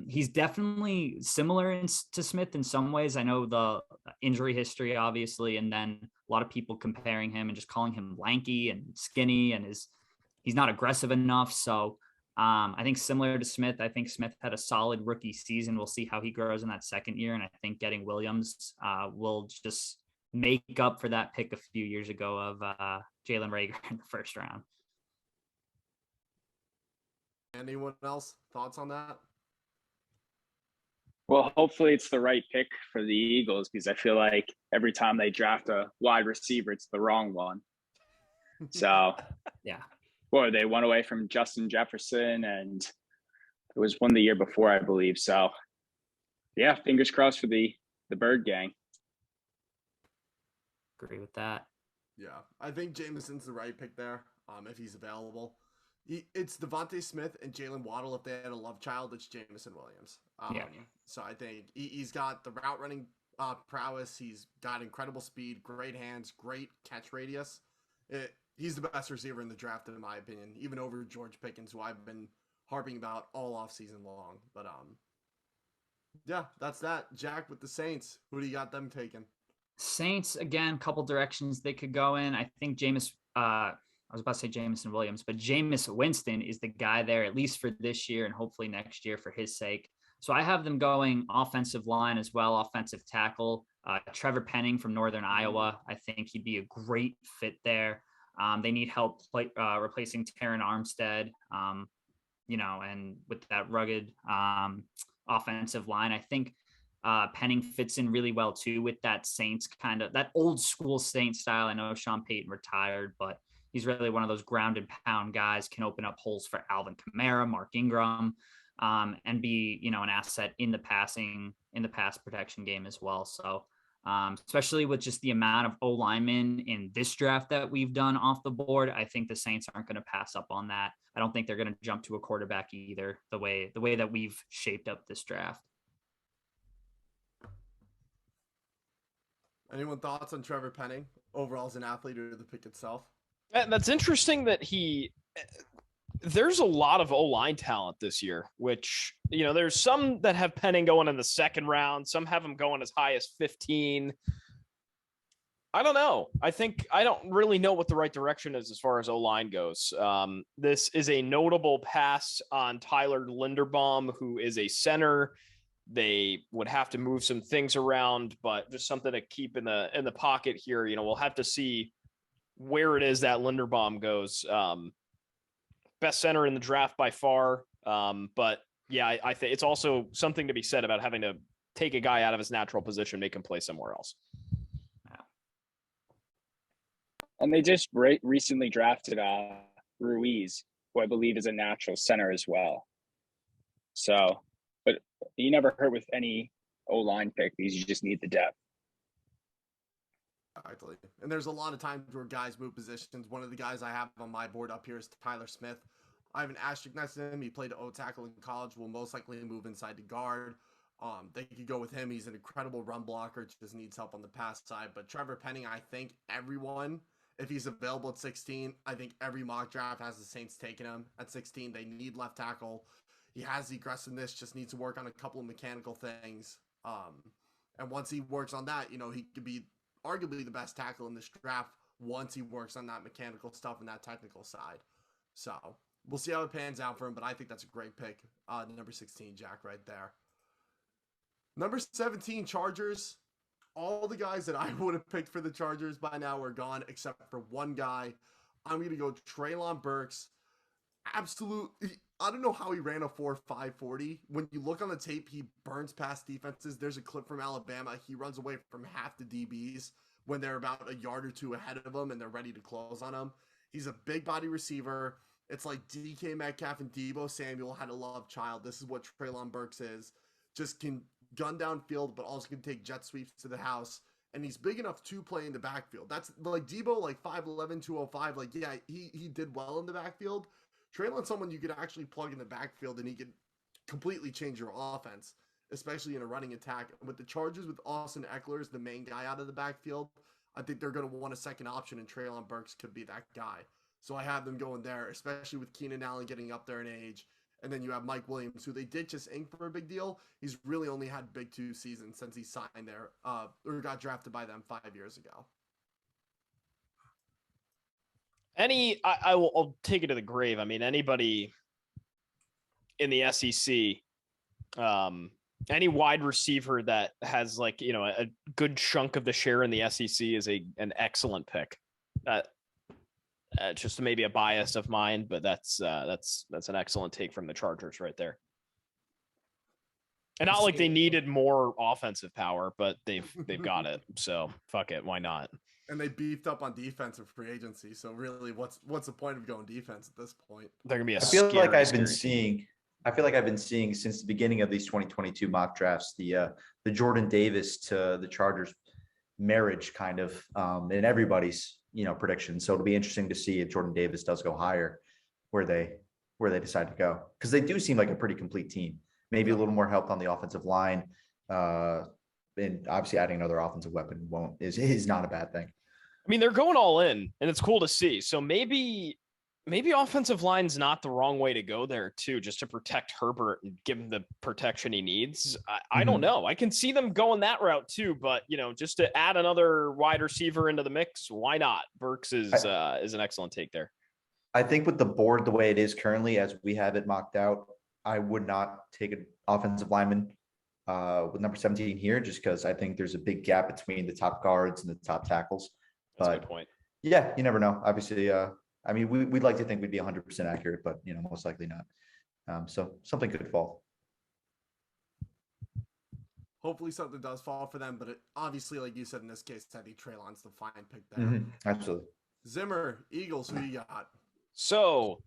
He's definitely similar to Smith in some ways. I know the injury history, obviously, and then a lot of people comparing him and just calling him lanky and skinny, and he's not aggressive enough. So I think similar to Smith, I think Smith had a solid rookie season. We'll see how he grows in that second year. And I think getting Williams will just make up for that pick a few years ago of Jalen Reagor in the first round. Anyone else? Thoughts on that? Well, hopefully it's the right pick for the Eagles, because I feel like every time they draft a wide receiver, it's the wrong one. So, yeah. Boy, they went away from Justin Jefferson, and it was one the year before, I believe. So, yeah, fingers crossed for the Bird Gang. Agree with that. Yeah, I think Jamison's the right pick there if he's available. It's Devontae Smith and Jalen Waddle. If they had a love child, it's Jamiston Williams. Yeah. So I think he's got the route running prowess. He's got incredible speed, great hands, great catch radius. He's the best receiver in the draft, in my opinion, even over George Pickens, who I've been harping about all offseason long. But yeah, that's that. Jack, with the Saints, who do you got them taking? Saints, again, couple directions they could go in. I think I was about to say Jamiston Williams, but Jameis Winston is the guy there, at least for this year and hopefully next year for his sake. So I have them going offensive line as well, offensive tackle. Trevor Penny from Northern Iowa. I think he'd be a great fit there. They need help replacing Terran Armstead, and with that rugged offensive line. I think Penning fits in really well too with that Saints kind of that old school Saints style. I know Sean Payton retired, but he's really one of those ground and pound guys, can open up holes for Alvin Kamara, Mark Ingram, and be, an asset in the pass protection game as well. So especially with just the amount of O linemen in this draft that we've done off the board, I think the Saints aren't going to pass up on that. I don't think they're going to jump to a quarterback either, the way that we've shaped up this draft. Anyone thoughts on Trevor Penning overall as an athlete or the pick itself? That's interesting that there's a lot of O-line talent this year, which, there's some that have Penning going in the second round. Some have him going as high as 15. I don't know. I don't really know what the right direction is as far as O-line goes. This is a notable pass on Tyler Linderbaum, who is a center. They would have to move some things around, but just something to keep in the pocket here. We'll have to see where it is that Linderbaum goes. Best center in the draft by far. But yeah, I think it's also something to be said about having to take a guy out of his natural position, make him play somewhere else. And they just recently drafted Ruiz, who I believe is a natural center as well. So, but you never hurt with any O-line pick because you just need the depth. Exactly. And there's a lot of times where guys move positions. One of the guys I have on my board up here is Tyler Smith. I have an asterisk next to him. He played O-tackle in college, will most likely move inside to guard. They could go with him. He's an incredible run blocker, just needs help on the pass side. But Trevor Penning, I think everyone, if he's available at 16, I think every mock draft has the Saints taking him at 16. They need left tackle. He has the aggressiveness, just needs to work on a couple of mechanical things. And once he works on that, he could be arguably the best tackle in this draft once he works on that mechanical stuff and that technical side. So we'll see how it pans out for him, but I think that's a great pick. Number 16, Jack, right there. Number 17, Chargers. All the guys that I would have picked for the Chargers by now are gone, except for one guy. I'm going to go Treylon Burks. Absolutely. I don't know how he ran a 4.5 40. When you look on the tape, he burns past defenses. There's a clip from Alabama. He runs away from half the DBs when they're about a yard or two ahead of him and they're ready to close on him. He's a big body receiver. It's like DK Metcalf and Deebo Samuel had a love child. This is what Treylon Burks is. Just can gun downfield, but also can take jet sweeps to the house. And he's big enough to play in the backfield. That's like Deebo, like 5'11", 205. Like, yeah, he did well in the backfield. Treylon's someone you could actually plug in the backfield and he could completely change your offense, especially in a running attack. And with the Chargers, with Austin Eckler as the main guy out of the backfield, I think they're going to want a second option, and Treylon Burks could be that guy. So I have them going there, especially with Keenan Allen getting up there in age. And then you have Mike Williams, who they did just ink for a big deal. He's really only had big 2 seasons since he signed there or got drafted by them 5 years ago. I'll take it to the grave. I mean, anybody in the SEC, any wide receiver that has a good chunk of the share in the SEC is an excellent pick. Just maybe a bias of mine, but that's an excellent take from the Chargers right there. And not like they needed more offensive power, but they've got it. So fuck it, why not? And they beefed up on defense of free agency. So really, what's the point of going defense at this point? They're gonna be I feel like I've been seeing since the beginning of these 2022 mock drafts the Jordan Davis to the Chargers marriage kind of in everybody's predictions. So it'll be interesting to see if Jordan Davis does go higher. where they decide to go, because they do seem like a pretty complete team. Maybe a little more help on the offensive line, and obviously adding another offensive weapon is not a bad thing. I mean, they're going all in, and it's cool to see. So maybe offensive line's not the wrong way to go there too, just to protect Herbert and give him the protection he needs. I don't know. I can see them going that route too, but just to add another wide receiver into the mix, why not? Burks is an excellent take there. I think with the board the way it is currently, as we have it mocked out, I would not take an offensive lineman with number 17 here, just because I think there's a big gap between the top guards and the top tackles. That's a good point. Yeah, you never know. Obviously, I mean, we'd like to think we'd be 100% accurate, but most likely not. So something could fall. Hopefully something does fall for them, but obviously, like you said, in this case, I think Treylon's the fine pick there. Absolutely. Zimmer, Eagles, who you got? So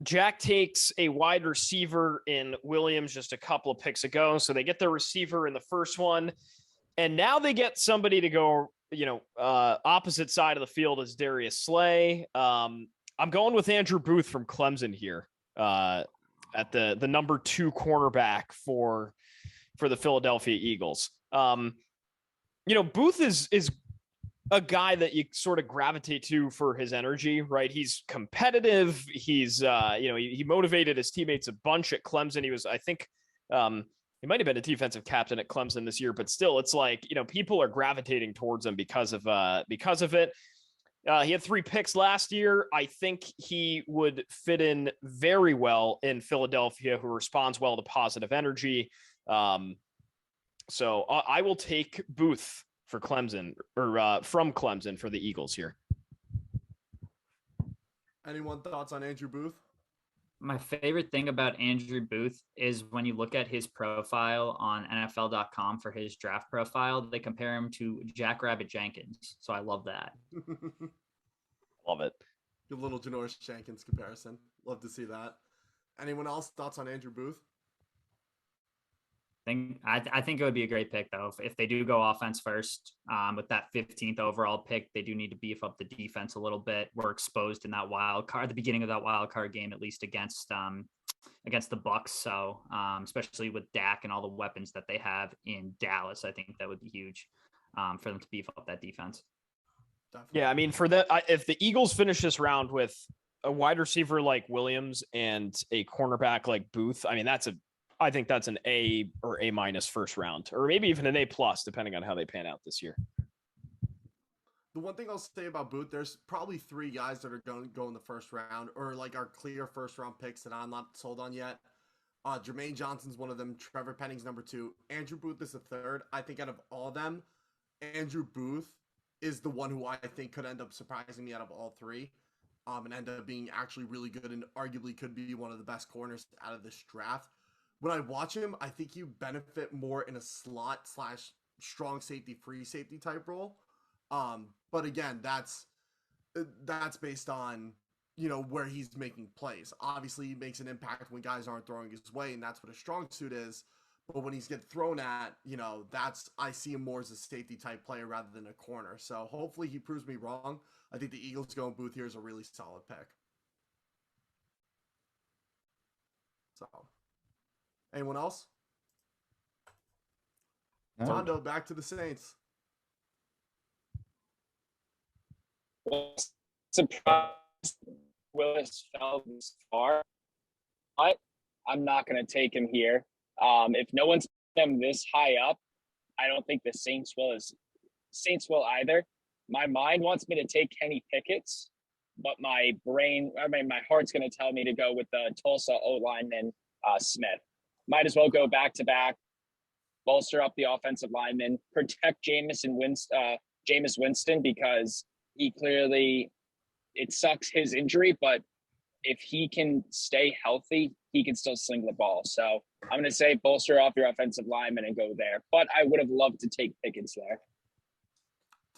Jack takes a wide receiver in Williams just a couple of picks ago. So they get their receiver in the first one. And now they get somebody to go, opposite side of the field as Darius Slay. I'm going with Andrew Booth from Clemson here at the number 2 cornerback for the Philadelphia Eagles. Booth is a guy that you sort of gravitate to for his energy, right? He's competitive. He's, he motivated his teammates a bunch at Clemson. He was, I think, he might've been a defensive captain at Clemson this year, but still it's like, people are gravitating towards him because of it. He had 3 picks last year. I think he would fit in very well in Philadelphia, who responds well to positive energy. So I will take Booth for Clemson, or from Clemson for the Eagles here. Anyone thoughts on Andrew Booth? My favorite thing about Andrew Booth is when you look at his profile on NFL.com for his draft profile, they compare him to Jackrabbit Jenkins. So I love that. Love it. Good little Janoris Jenkins comparison. Love to see that. Anyone else thoughts on Andrew Booth? I think it would be a great pick, though. If they do go offense first with that 15th overall pick, they do need to beef up the defense a little bit. We're exposed in that wild card, the beginning of that wild card game, at least against the Bucks. So especially with Dak and all the weapons that they have in Dallas, I think that would be huge for them to beef up that defense. Definitely. Yeah, I mean, if the Eagles finish this round with a wide receiver like Williams and a cornerback like Booth, I mean, I think that's an A or A- first round, or maybe even an A+, depending on how they pan out this year. The one thing I'll say about Booth, there's probably 3 guys that are going to go in the first round, or like our clear first round picks that I'm not sold on yet. Jermaine Johnson's one of them. Trevor Penning's number 2. Andrew Booth is the 3rd. I think out of all of them, Andrew Booth is the one who I think could end up surprising me out of all 3, and end up being actually really good and arguably could be one of the best corners out of this draft. When I watch him, I think you benefit more in a slot / strong safety, free safety type role. But again, that's based on, where he's making plays. Obviously, he makes an impact when guys aren't throwing his way, and that's what a strong suit is. But when he's getting thrown at, I see him more as a safety type player rather than a corner. So hopefully he proves me wrong. I think the Eagles going Booth here is a really solid pick. So. Anyone else? No. Tondo, back to the Saints. Surprised Willis fell this far, but I'm not going to take him here. If no one's him this high up, I don't think the Saints will either. My mind wants me to take Kenny Pickett's, but my heart's going to tell me to go with the Tulsa O-lineman Smith. Might as well go back to back, bolster up the offensive lineman, protect Jameis Winston, because he clearly, it sucks his injury, but if he can stay healthy, he can still sling the ball. So I'm going to say bolster off your offensive lineman and go there. But I would have loved to take Pickens there.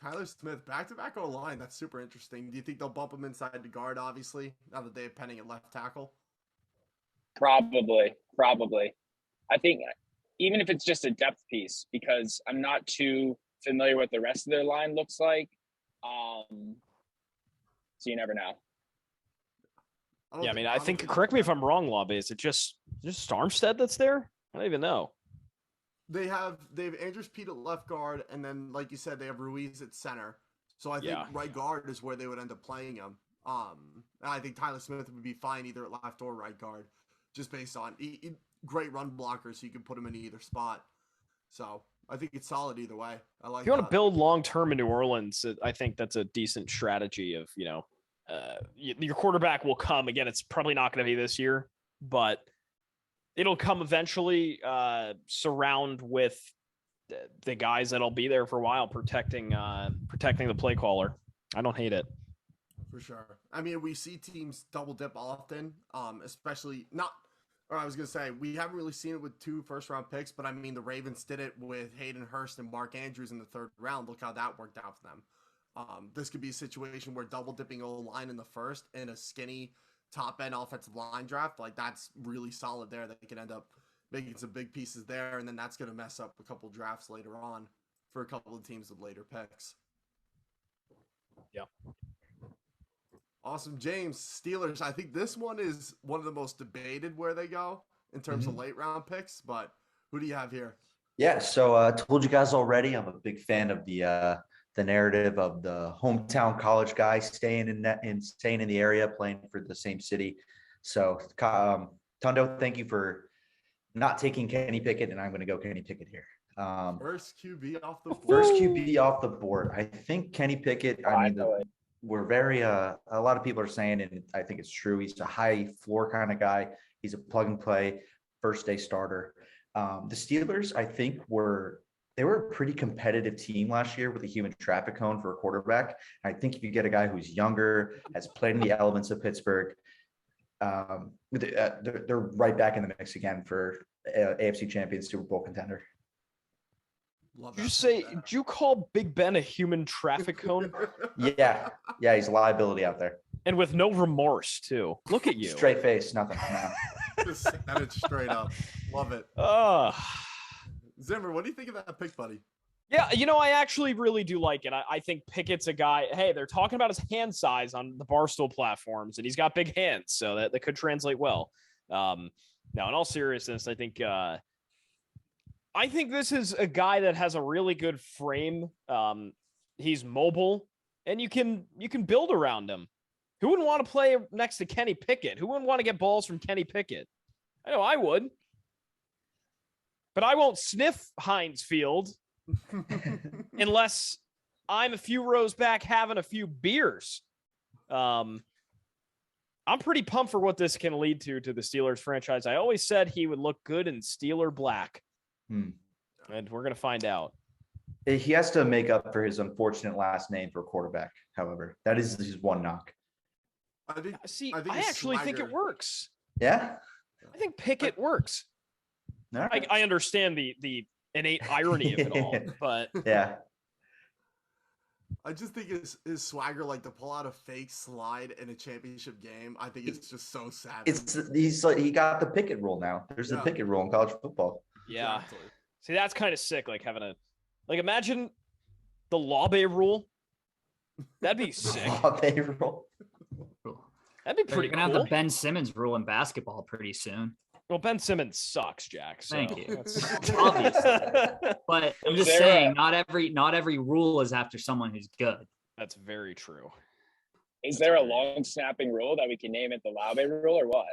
Tyler Smith, back-to-back O-line. That's super interesting. Do you think they'll bump him inside the guard, obviously, now that they have Penny at left tackle? Probably. I think even if it's just a depth piece, because I'm not too familiar with the rest of their line looks like. So you never know. Yeah, I mean, I think, correct me if I'm wrong, Laube, is it just Armstead that's there? I don't even know. They have Andrews Pete at left guard, and then, like you said, they have Ruiz at center. So I think right guard is where they would end up playing him. And I think Tyler Smith would be fine either at left or right guard, just based on great run blockers, so you can put him in either spot. So I think it's solid either way. I like. If you want to build long term in New Orleans, I think that's a decent strategy. Of your quarterback will come again. It's probably not going to be this year, but it'll come eventually. Surround with the guys that'll be there for a while, protecting the play caller. I don't hate it. For sure. I mean, we see teams double dip often, especially not. Or I was going to say, we haven't really seen it with 2 first-round picks, but I mean, the Ravens did it with Hayden Hurst and Mark Andrews in the 3rd round. Look how that worked out for them. This could be a situation where double-dipping O-line in the 1st and a skinny top-end offensive line draft, like that's really solid there. They can end up making some big pieces there, and then that's going to mess up a couple drafts later on for a couple of teams with later picks. Yeah. Awesome. James, Steelers. I think this one is one of the most debated where they go in terms of late round picks, but who do you have here? Yeah, so I told you guys already, I'm a big fan of the narrative of the hometown college guy staying in the area, playing for the same city. So Tondo, thank you for not taking Kenny Pickett, and I'm going to go Kenny Pickett here. First QB off the board. First QB off the board. I think Kenny Pickett, we're very a lot of people are saying, and I think it's true, he's a high floor kind of guy. He's a plug and play first day starter. The Steelers, I think, they were a pretty competitive team last year with a human traffic cone for a quarterback. I think if you get a guy who's younger, has played in the elements of Pittsburgh, they're right back in the mix again for AFC champion, Super Bowl contender. Did you call Big Ben a human traffic cone? Yeah, he's a liability out there. And with no remorse, too. Look at you. Straight face, nothing. No. Just set it straight up. Love it. Zimmer, what do you think of that pick, buddy? Yeah, I actually really do like it. I think Pickett's a guy, hey, they're talking about his hand size on the Barstool platforms, and he's got big hands, so that could translate well. Now, in all seriousness, I think this is a guy that has a really good frame. He's mobile, and you can build around him. Who wouldn't want to play next to Kenny Pickett? Who wouldn't want to get balls from Kenny Pickett? I know I would. But I won't sniff Heinz Field unless I'm a few rows back having a few beers. I'm pretty pumped for what this can lead to the Steelers franchise. I always said he would look good in Steeler black. And we're going to find out. He has to make up for his unfortunate last name for a quarterback, however. That is his one knock. I actually think it works. Yeah? I think Pickett works. Right. I understand the innate irony of it all, but yeah. I just think his swagger, like to pull out a fake slide in a championship game, I think it's just so sad. He got the Pickett rule now. There's a Pickett rule in college football. Yeah. Exactly. See, that's kind of sick. Like having imagine the Laube rule. That'd be sick. Laube rule. That'd be pretty cool. You're gonna have the Ben Simmons rule in basketball pretty soon. Well, Ben Simmons sucks, Jack. So thank you. Obviously, but I'm just saying, not every rule is after someone who's good. That's very true. Is there a long snapping rule that we can name it the Laube rule or what?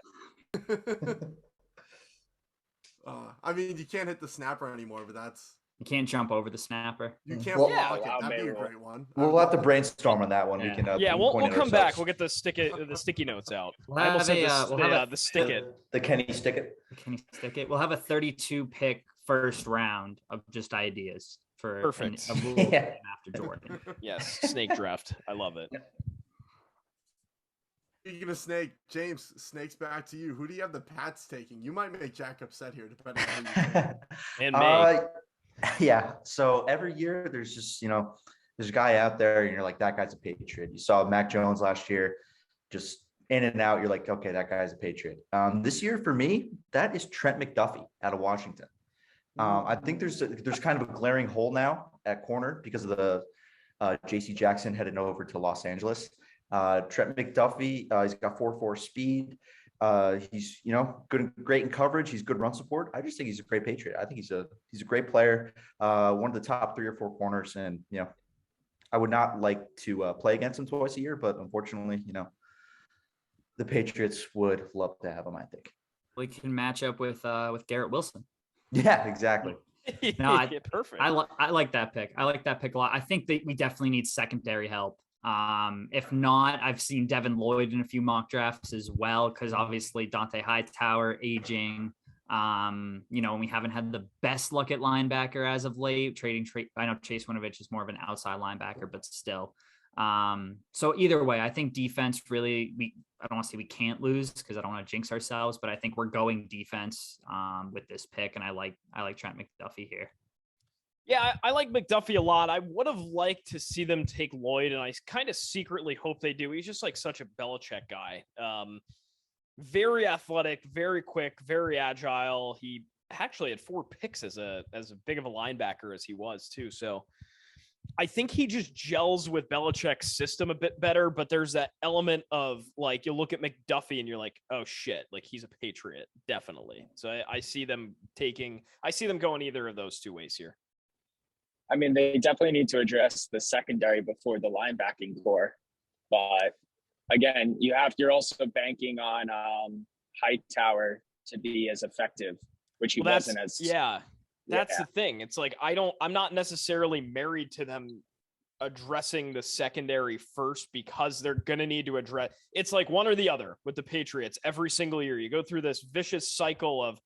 I mean, you can't hit the snapper anymore, but you can't jump over the snapper. You can't block it. That'd be a great one. We'll have to brainstorm on that one. Yeah. We can. We'll come back. We'll get the sticky notes out. We'll have the stick it. The Kenny stick it. Kenny stick it. We'll have a 32 pick first round of just ideas for perfect a rule after Jordan. Yes, snake draft. I love it. Speaking of snake, James, snake's back to you. Who do you have the Pats taking? You might make Jack upset here, depending on who you take. And me. Yeah. So every year there's just, there's a guy out there and you're like, that guy's a Patriot. You saw Mac Jones last year, just in and out. You're like, okay, that guy's a Patriot. This year for me, that is Trent McDuffie out of Washington. I think there's kind of a glaring hole now at corner because of the JC Jackson heading over to Los Angeles. Trent McDuffie, he's got 4.4 speed. He's great in coverage. He's good run support. I just think he's a great Patriot. I think he's a great player. One of the top 3 or 4 corners, and I would not like to play against him twice a year, but unfortunately, the Patriots would love to have him, I think. We can match up with Garrett Wilson. Yeah, exactly. No, Perfect. I like that pick. I like that pick a lot. I think that we definitely need secondary help. If not, I've seen Devin Lloyd in a few mock drafts as well, because obviously Dante Hightower aging. We haven't had the best luck at linebacker as of late. I know Chase Winovich is more of an outside linebacker, but still. So either way, I think defense really, I don't want to say we can't lose because I don't want to jinx ourselves, but I think we're going defense with this pick, and I like Trent McDuffie here. Yeah, I like McDuffie a lot. I would have liked to see them take Lloyd, and I kind of secretly hope they do. He's just like such a Belichick guy. Very athletic, very quick, very agile. He actually had 4 picks as big of a linebacker as he was too. So I think he just gels with Belichick's system a bit better, but there's that element of like, you look at McDuffie and you're like, oh shit, like he's a Patriot. Definitely. So I see them going either of those 2 ways here. I mean, they definitely need to address the secondary before the linebacking core, but again, you're also banking on Hightower to be as effective, which he wasn't as. Yeah, that's the thing. It's like I'm not necessarily married to them addressing the secondary first, because they're going to need to address. It's like one or the other with the Patriots every single year. You go through this vicious cycle of,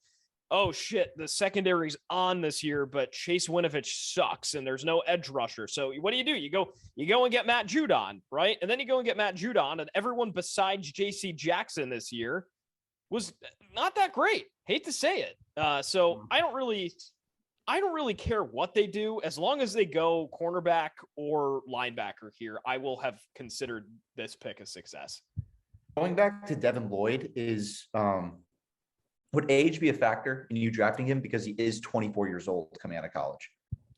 oh shit, the secondary's on this year, but Chase Winovich sucks and there's no edge rusher. So what do? You go and get Matt Judon, right? And then you go and get Matt Judon, and everyone besides JC Jackson this year was not that great. Hate to say it. So I don't really care what they do. As long as they go cornerback or linebacker here, I will have considered this pick a success. Going back to Devin Lloyd is, would age be a factor in you drafting him, because he is 24 years old coming out of college?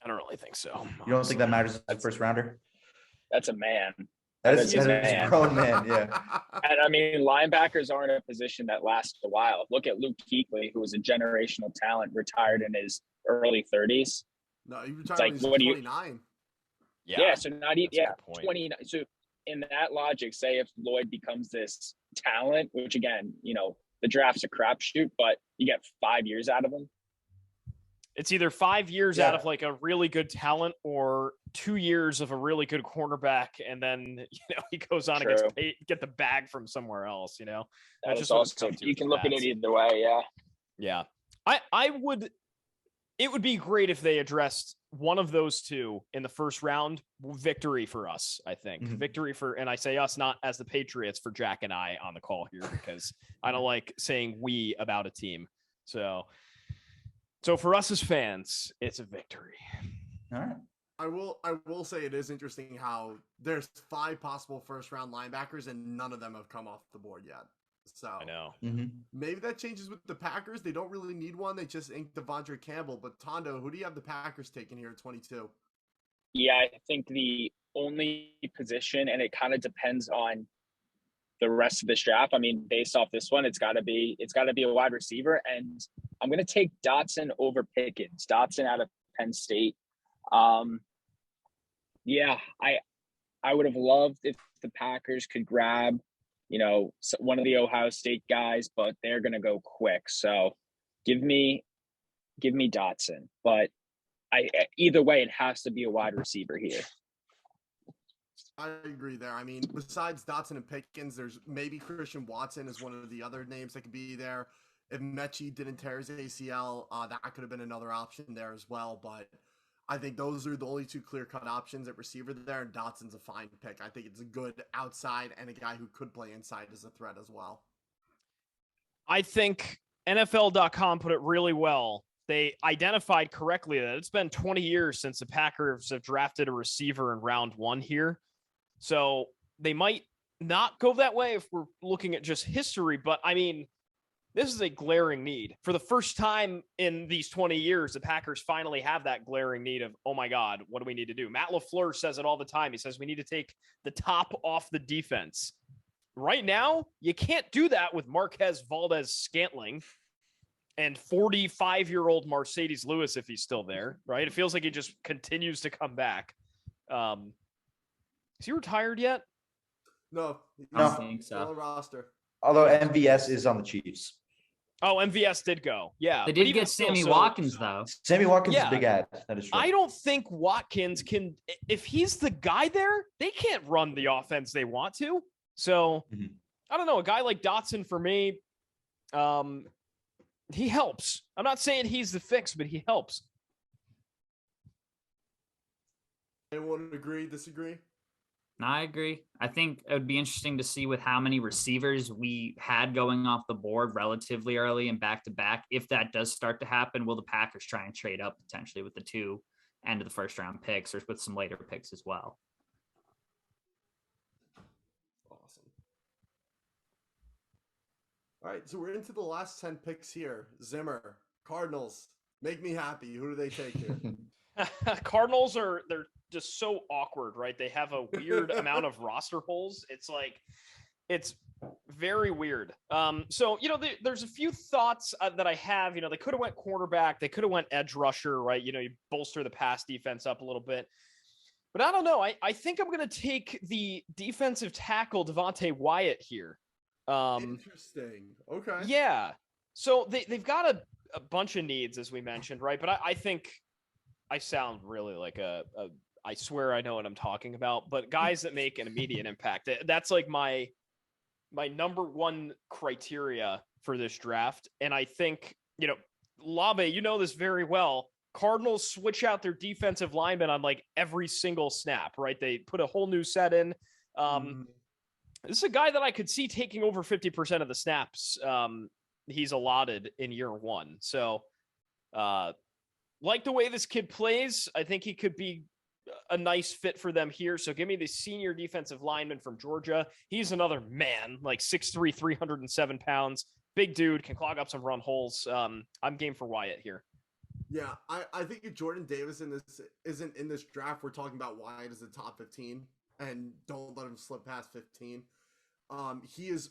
I don't really think so. You don't think that matters as a first rounder? That's a man. That is a grown man, yeah. And I mean, linebackers aren't a position that lasts a while. Look at Luke Kuechly, who was a generational talent, retired in his early 30s. No, he retired when he was 29. Yeah, so not even 29. So in that logic, say if Lloyd becomes this talent, which again, the draft's a crapshoot, but you get 5 years out of him. It's either 5 years out of like a really good talent, or 2 years of a really good cornerback, and then he goes on and gets paid, get the bag from somewhere else. That's just also, you can look at it either way. Yeah. It would be great if they addressed one of those 2 in the first round. Victory for us, I think. Mm-hmm. Victory for, and I say us, not as the Patriots, for Jack and I on the call here, because I don't like saying we about a team. So for us as fans, it's a victory. All right. I will say it is interesting how there's 5 possible first round linebackers and none of them have come off the board yet. So I know. Mm-hmm. Maybe that changes with the Packers. They don't really need one. They just inked Devondre Campbell. But Tondo, who do you have the Packers taking here at 22? Yeah, I think the only position, and it kind of depends on the rest of this draft. I mean, based off this one, it's got to be a wide receiver, and I'm going to take Dotson over Pickens. Dotson out of Penn State. Yeah, I would have loved if the Packers could grab one of the Ohio State guys, but they're going to go quick. So give me Dotson, but either way, it has to be a wide receiver here. I agree there. I mean, besides Dotson and Pickens, there's maybe Christian Watson is one of the other names that could be there. If Mechie didn't tear his ACL, that could have been another option there as well. But I think those are the only 2 clear-cut options at receiver there, and Dotson's a fine pick. I think it's a good outside and a guy who could play inside as a threat as well. I think NFL.com put it really well. They identified correctly that it's been 20 years since the Packers have drafted a receiver in round 1 here. So they might not go that way if we're looking at just history, but I mean, This is a glaring need. For the first time in these 20 years, the Packers finally have that glaring need of, oh my God, what do we need to do? Matt LaFleur says it all the time. He says we need to take the top off the defense. Right now, you can't do that with Marquez Valdez-Scantling and 45-year-old Mercedes Lewis if he's still there, right? It feels like he just continues to come back. Is he retired yet? No, I don't think so. Still on roster. Although MVS is on the Chiefs. Oh, MVS did go. Yeah. They did get Sammy Watkins, though. Sammy Watkins is Yeah. a big ad. That is true. I don't think Watkins can, if he's the guy there, they can't run the offense they want to. So, I don't know. A guy like Dotson, for me, he helps. I'm not saying he's the fix, but he helps. Anyone agree, disagree? No, I agree. I think it would be interesting to see with how many receivers we had going off the board relatively early and back to back. If that does start to happen, will the Packers try and trade up potentially with the 2 end of the first round picks or with some later picks as well? Awesome. All right, so we're into the last 10 picks here. Zimmer, Cardinals, make me happy. Who do they take here? Cardinals they're just so awkward, right? They have a weird amount of roster holes. It's very weird. So, there's a few thoughts that I have. They could have went cornerback. They could have went edge rusher, right? You bolster the pass defense up a little bit. But I don't know. I think I'm going to take the defensive tackle Devontae Wyatt here. Interesting. Okay. Yeah. So they've got a bunch of needs, as we mentioned, right? But I think I sound really like I swear I know what I'm talking about, but guys that make an immediate impact, that's like my number one criteria for this draft. And I think, Laube, this very well. Cardinals switch out their defensive linemen on like every single snap, right? They put a whole new set in. This is a guy that I could see taking over 50% of the snaps he's allotted in year one. So, like the way this kid plays, I think he could be a nice fit for them here. So give me the senior defensive lineman from Georgia. He's another man, like 6'3", 307 pounds. Big dude, can clog up some run holes. I'm game for Wyatt here. Yeah, I think if Jordan Davis isn't in this draft, we're talking about Wyatt as a top 15, and don't let him slip past 15. He is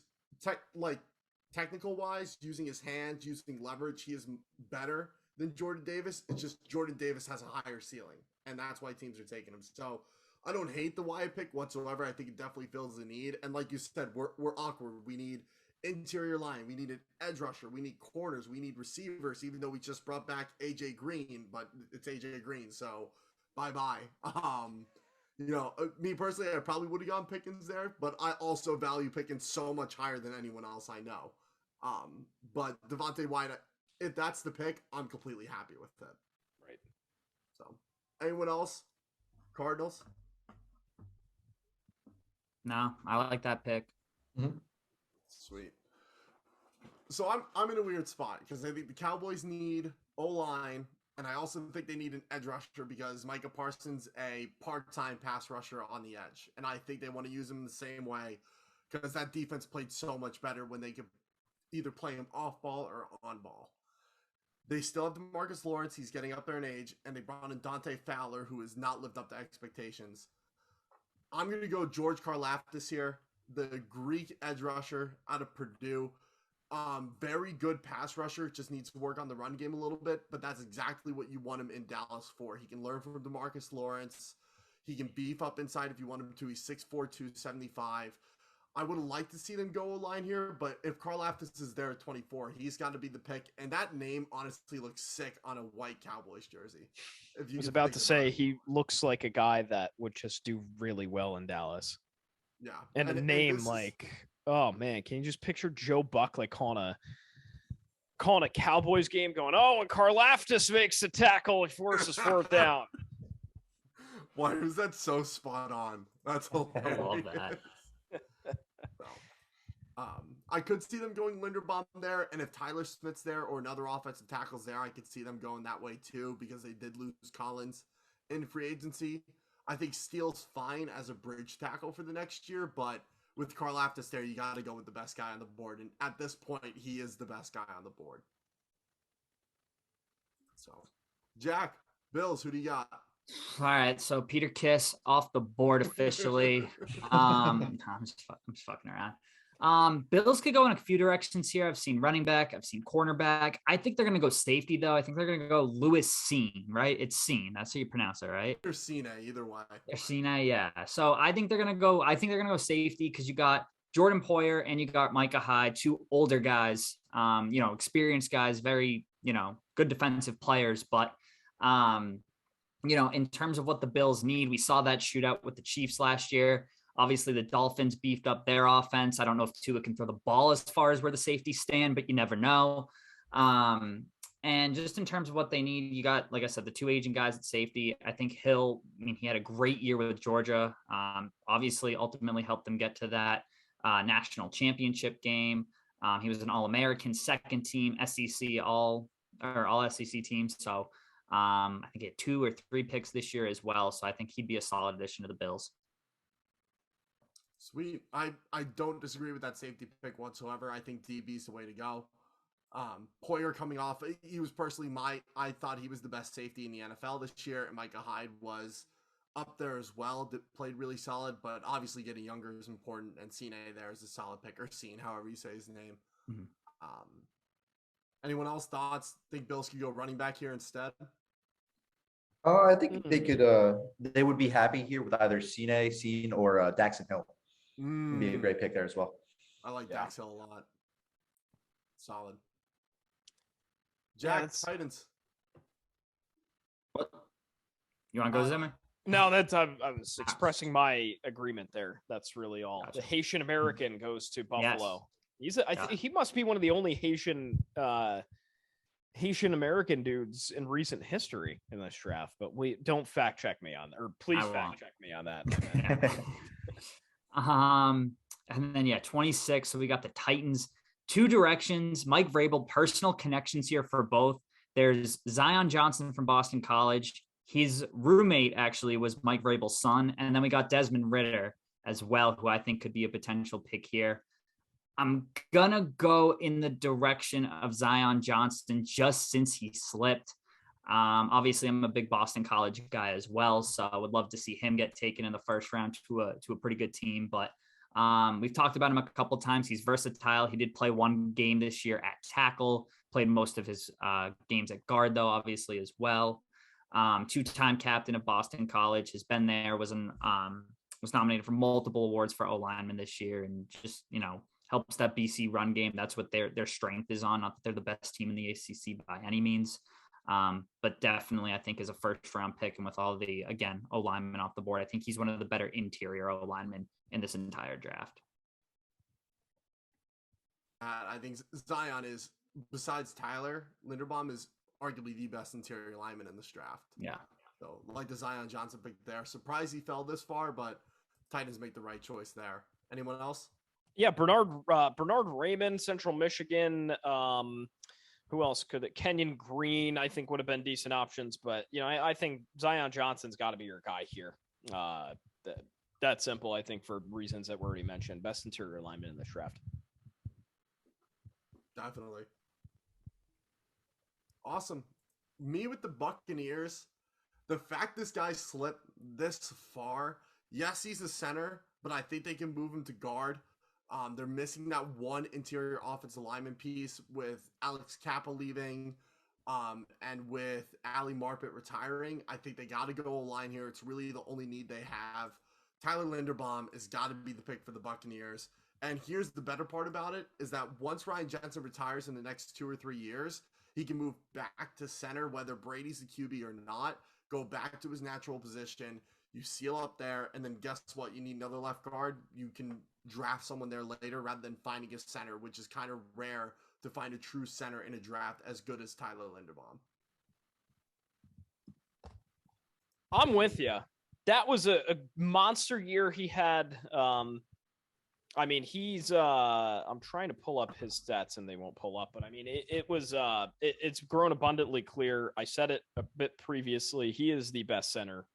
technical wise, using his hands, using leverage, he is better than Jordan Davis. It's just Jordan Davis has a higher ceiling, and that's why teams are taking him. So I don't hate the Wyatt pick whatsoever. I think it definitely fills the need. And like you said, we're awkward. We need interior line. We need an edge rusher. We need corners. We need receivers, even though we just brought back AJ Green, but it's AJ Green. So bye-bye. Me personally, I probably would have gone Pickens there, but I also value Pickens so much higher than anyone else I know. But Devontae Wyatt, if that's the pick, I'm completely happy with it. Right. So, anyone else? Cardinals? No, I like that pick. Mhm. Sweet. So I'm in a weird spot because I think the Cowboys need O-line, and I also think they need an edge rusher because Micah Parsons a part-time pass rusher on the edge, and I think they want to use him the same way because that defense played so much better when they could either play him off ball or on ball. They still have DeMarcus Lawrence. He's getting up there in age, and they brought in Dante Fowler, who has not lived up to expectations. I'm going to go George Karlaftis here, the Greek edge rusher out of Purdue. Very good pass rusher, just needs to work on the run game a little bit, but that's exactly what you want him in Dallas for. He can learn from DeMarcus Lawrence. He can beef up inside if you want him to. He's 6'4", 275. I would like to see them go O-line here, but if Karlaftis is there at 24, he's got to be the pick. And that name honestly looks sick on a white Cowboys jersey. I was about to say he looks like a guy that would just do really well in Dallas. Yeah. And a name oh man, can you just picture Joe Buck like calling a Cowboys game going, oh, and Karlaftis makes the tackle and forces fourth down. Why is that so spot on? That's hilarious. I love that. I could see them going Linderbaum there, and if Tyler Smith's there or another offensive tackle's there, I could see them going that way too because they did lose Collins in free agency. I think Steele's fine as a bridge tackle for the next year, but with Karlaftis there, you got to go with the best guy on the board. And at this point, he is the best guy on the board. So, Jack, Bills, who do you got? All right, so Peter Kiss off the board officially. I'm just fucking around. Bills could go in a few directions here. I've seen running back, I've seen cornerback. I think they're gonna go safety though. I think they're gonna go Lewis Cine, right? It's Cine. That's how you pronounce it, right? Or Cine, either way. Cine, yeah. So I think they're gonna go. I think they're gonna go safety because you got Jordan Poyer and you got Micah Hyde, two older guys. Experienced guys, very good defensive players, but in terms of what the Bills need, we saw that shootout with the Chiefs last year. Obviously, the Dolphins beefed up their offense. I don't know if Tua can throw the ball as far as where the safeties stand, but you never know. And just in terms of what they need, you got, like I said, the two aging guys at safety. I think Hill, he had a great year with Georgia. Obviously, ultimately helped them get to that national championship game. He was an All-American, second team, SEC, all SEC teams. So I think he had 2 or 3 picks this year as well. So I think he'd be a solid addition to the Bills. Sweet. I don't disagree with that safety pick whatsoever. I think DB's the way to go. Poyer coming off, he was personally I thought he was the best safety in the NFL this year, and Micah Hyde was up there as well. Played really solid, but obviously getting younger is important, and Cine there is a solid pick, or Cine, however you say his name. Mm-hmm. Anyone else thoughts? Think Bills could go running back here instead? I think they could. They would be happy here with either Cine, or Daxon Hill. Would be a great pick there as well. I like Dax Hill a lot. Solid. Jack, Titans. What? You want to go, Zimmer? No, I was expressing my agreement there. That's really all. Gotcha. The Haitian American goes to Buffalo. Yes. I think he must be one of the only Haitian American dudes in recent history in this draft. But don't fact check me on that, or please fact check me on that. And then 26. So we got the Titans. 2 directions. Mike Vrabel, personal connections here for both. There's Zion Johnson from Boston College. His roommate actually was Mike Vrabel's son. And then we got Desmond Ridder as well, who I think could be a potential pick here. I'm gonna go in the direction of Zion Johnson just since he slipped. Obviously, I'm a big Boston College guy as well, so I would love to see him get taken in the first round to a pretty good team. But we've talked about him a couple of times. He's versatile. He did play 1 game this year at tackle, played most of his games at guard, though, obviously, as well. 2-time captain of Boston College, has been there, was nominated for multiple awards for O-lineman this year, and just, helps that BC run game. That's what their strength is on. Not that they're the best team in the ACC by any means. But definitely I think as a first round pick, and with all the, again, O-linemen off the board, I think he's one of the better interior O-linemen in this entire draft. I think Zion is, besides Tyler Linderbaum, is arguably the best interior lineman in this draft. Yeah. So like the Zion Johnson pick there. Surprised he fell this far, but Titans make the right choice there. Anyone else? Yeah, Bernard Raymond, Central Michigan. Who else could it? Kenyon Green, I think, would have been decent options, but I think Zion Johnson's got to be your guy here. That's simple, I think, for reasons that were already mentioned. Best interior lineman in this draft. Definitely. Awesome. Me with the Buccaneers. The fact this guy slipped this far, yes, he's a center, but I think they can move him to guard. They're missing that one interior offensive lineman piece with Alex Kappa leaving, and with Ali Marpet retiring. I think they got to go line here. It's really the only need they have. Tyler Linderbaum has got to be the pick for the Buccaneers. And here's the better part about it, is that once Ryan Jensen retires in the next 2 or 3 years, he can move back to center, whether Brady's the QB or not, go back to his natural position. You seal up there, and then guess what? You need another left guard. You can draft someone there later rather than finding a center, which is kind of rare to find a true center in a draft as good as Tyler Linderbaum. I'm with you. That was a monster year he had. He's I'm trying to pull up his stats and they won't pull up, but it's grown abundantly clear. I said it a bit previously. He is the best center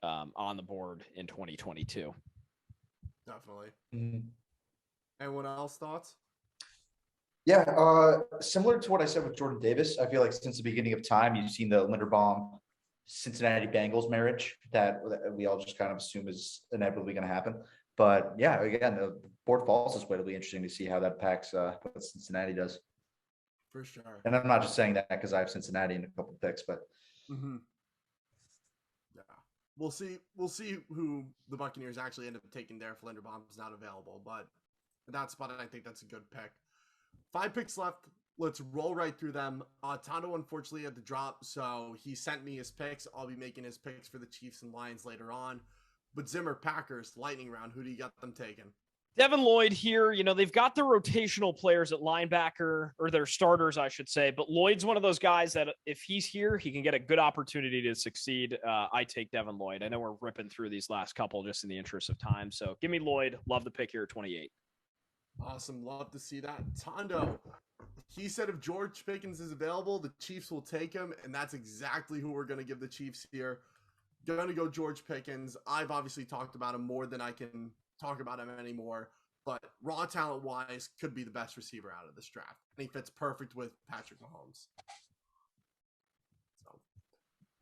on the board in 2022. Definitely. Mhm. Anyone else thoughts? Yeah, similar to what I said with Jordan Davis, I feel like since the beginning of time, you've seen the Linderbaum Cincinnati Bengals marriage that we all just kind of assume is inevitably going to happen. But yeah, again, the board falls this way. It'll be interesting to see how that packs what Cincinnati does. For sure. And I'm not just saying that because I have Cincinnati in a couple of picks, but Yeah. We'll see. We'll see who the Buccaneers actually end up taking there if Linderbaum's not available. But in that spot, I think that's a good pick. 5 picks left. Let's roll right through them. Tondo unfortunately had to drop, so he sent me his picks. I'll be making his picks for the Chiefs and Lions later on. But Zimmer, Packers, lightning round. Who do you got them taking? Devin Lloyd here. You know, they've got their rotational players at linebacker, or their starters, I should say. But Lloyd's one of those guys that if he's here, he can get a good opportunity to succeed. I take Devin Lloyd. I know we're ripping through these last couple just in the interest of time. So give me Lloyd. Love the pick here at 28. Awesome. Love to see that. Tondo, he said if George Pickens is available, the Chiefs will take him. And that's exactly who we're going to give the Chiefs here. Going to go George Pickens. I've obviously talked about him more than I can talk about him anymore. But raw talent-wise, could be the best receiver out of this draft. And he fits perfect with Patrick Mahomes. So.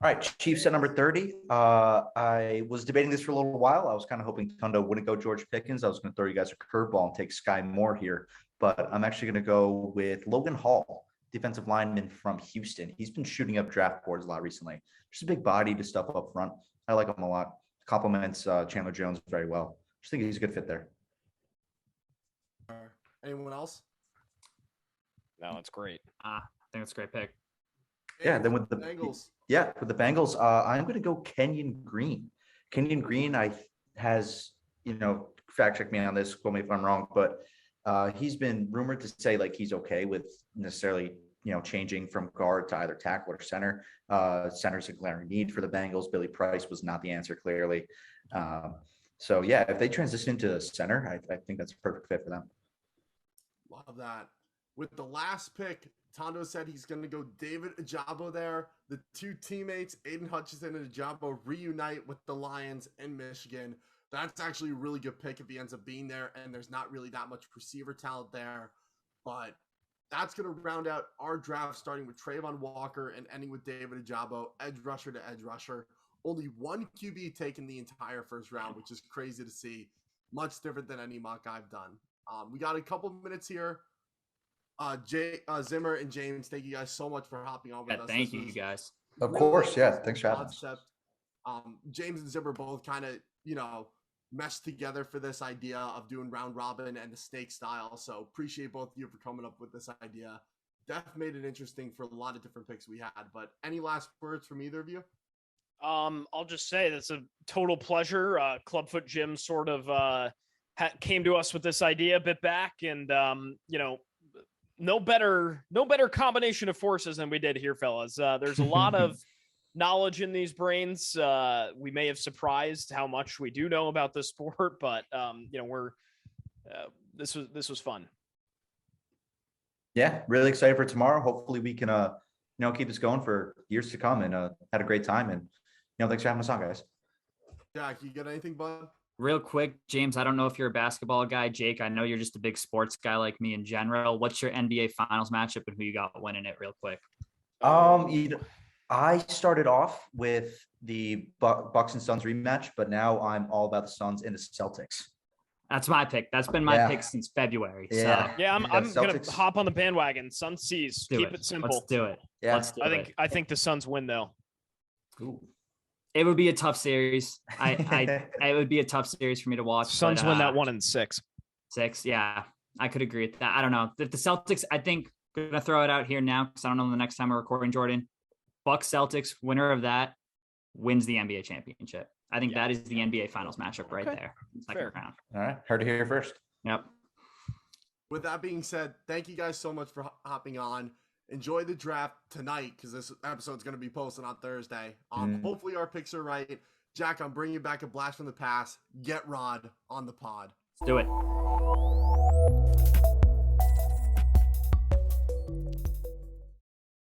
all right, Chiefs at number 30. I was debating this for a little while. I was kind of hoping Tondo wouldn't go George Pickens. I was going to throw you guys a curveball and take Sky Moore here. But I'm actually going to go with Logan Hall, defensive lineman from Houston. He's been shooting up draft boards a lot recently. Just a big body to stuff up front. I like him a lot. Compliments Chandler Jones very well. Just think he's a good fit there. Anyone else? No, that's great. I think that's a great pick. Yeah, then with the Bengals. Yeah, with the Bengals, I'm going to go Kenyon Green. Kenyon Green, has, fact check me on this, quote me if I'm wrong, but he's been rumored to say like he's okay with necessarily, changing from guard to either tackle or center. Center's a glaring need for the Bengals. Billy Price was not the answer, clearly. So yeah, if they transition to center, I think that's a perfect fit for them. Love that. With the last pick, Tondo said he's going to go David Ojabo there. The two teammates, Aiden Hutchinson and Ojabo, reunite with the Lions in Michigan. That's actually a really good pick if he ends up being there, and there's not really that much receiver talent there. But that's going to round out our draft, starting with Trayvon Walker and ending with David Ojabo, edge rusher to edge rusher. Only one QB taken the entire first round, which is crazy to see. Much different than any mock I've done. We got a couple minutes here. Zimmer and James, thank you guys so much for hopping on with us. Thank you guys. Of course, yeah. Thanks for having us. James and Zimmer both kind of, meshed together for this idea of doing round robin and the snake style. So appreciate both of you for coming up with this idea. Def made it interesting for a lot of different picks we had. But any last words from either of you? I'll just say that's a total pleasure. Clubfoot Jim sort of came to us with this idea a bit back, and no better combination of forces than we did here, fellas. There's a lot of knowledge in these brains. We may have surprised how much we do know about this sport, but this was fun. Yeah, really excited for tomorrow. Hopefully we can keep this going for years to come, and had a great time. And thanks for having us on, guys. Jack, you got anything, bud? Real quick, James, I don't know if you're a basketball guy. Jake, I know you're just a big sports guy like me in general. What's your NBA Finals matchup and who you got winning it real quick? I started off with the Bucks and Suns rematch, but now I'm all about the Suns and the Celtics. That's my pick. That's been my pick since February. Yeah. So. Yeah, I'm going to hop on the bandwagon. Suns Seas. Keep it simple. Let's do it. Yeah. Let's do it. I think the Suns win, though. Ooh. It would be a tough series. It would be a tough series for me to watch. Suns win that 1 in 6. 6, yeah. I could agree with that. I don't know. The Celtics, I think, going to throw it out here now because I don't know the next time we're recording, Jordan. Bucks Celtics, winner of that wins the NBA championship. I think that is the NBA Finals matchup right there. Second round. All right. Heard it here first. Yep. With that being said, thank you guys so much for hopping on. Enjoy the draft tonight because this episode's going to be posted on Thursday. Hopefully our picks are right. Jack, I'm bringing back a blast from the past. Get Rod on the pod. Let's do it.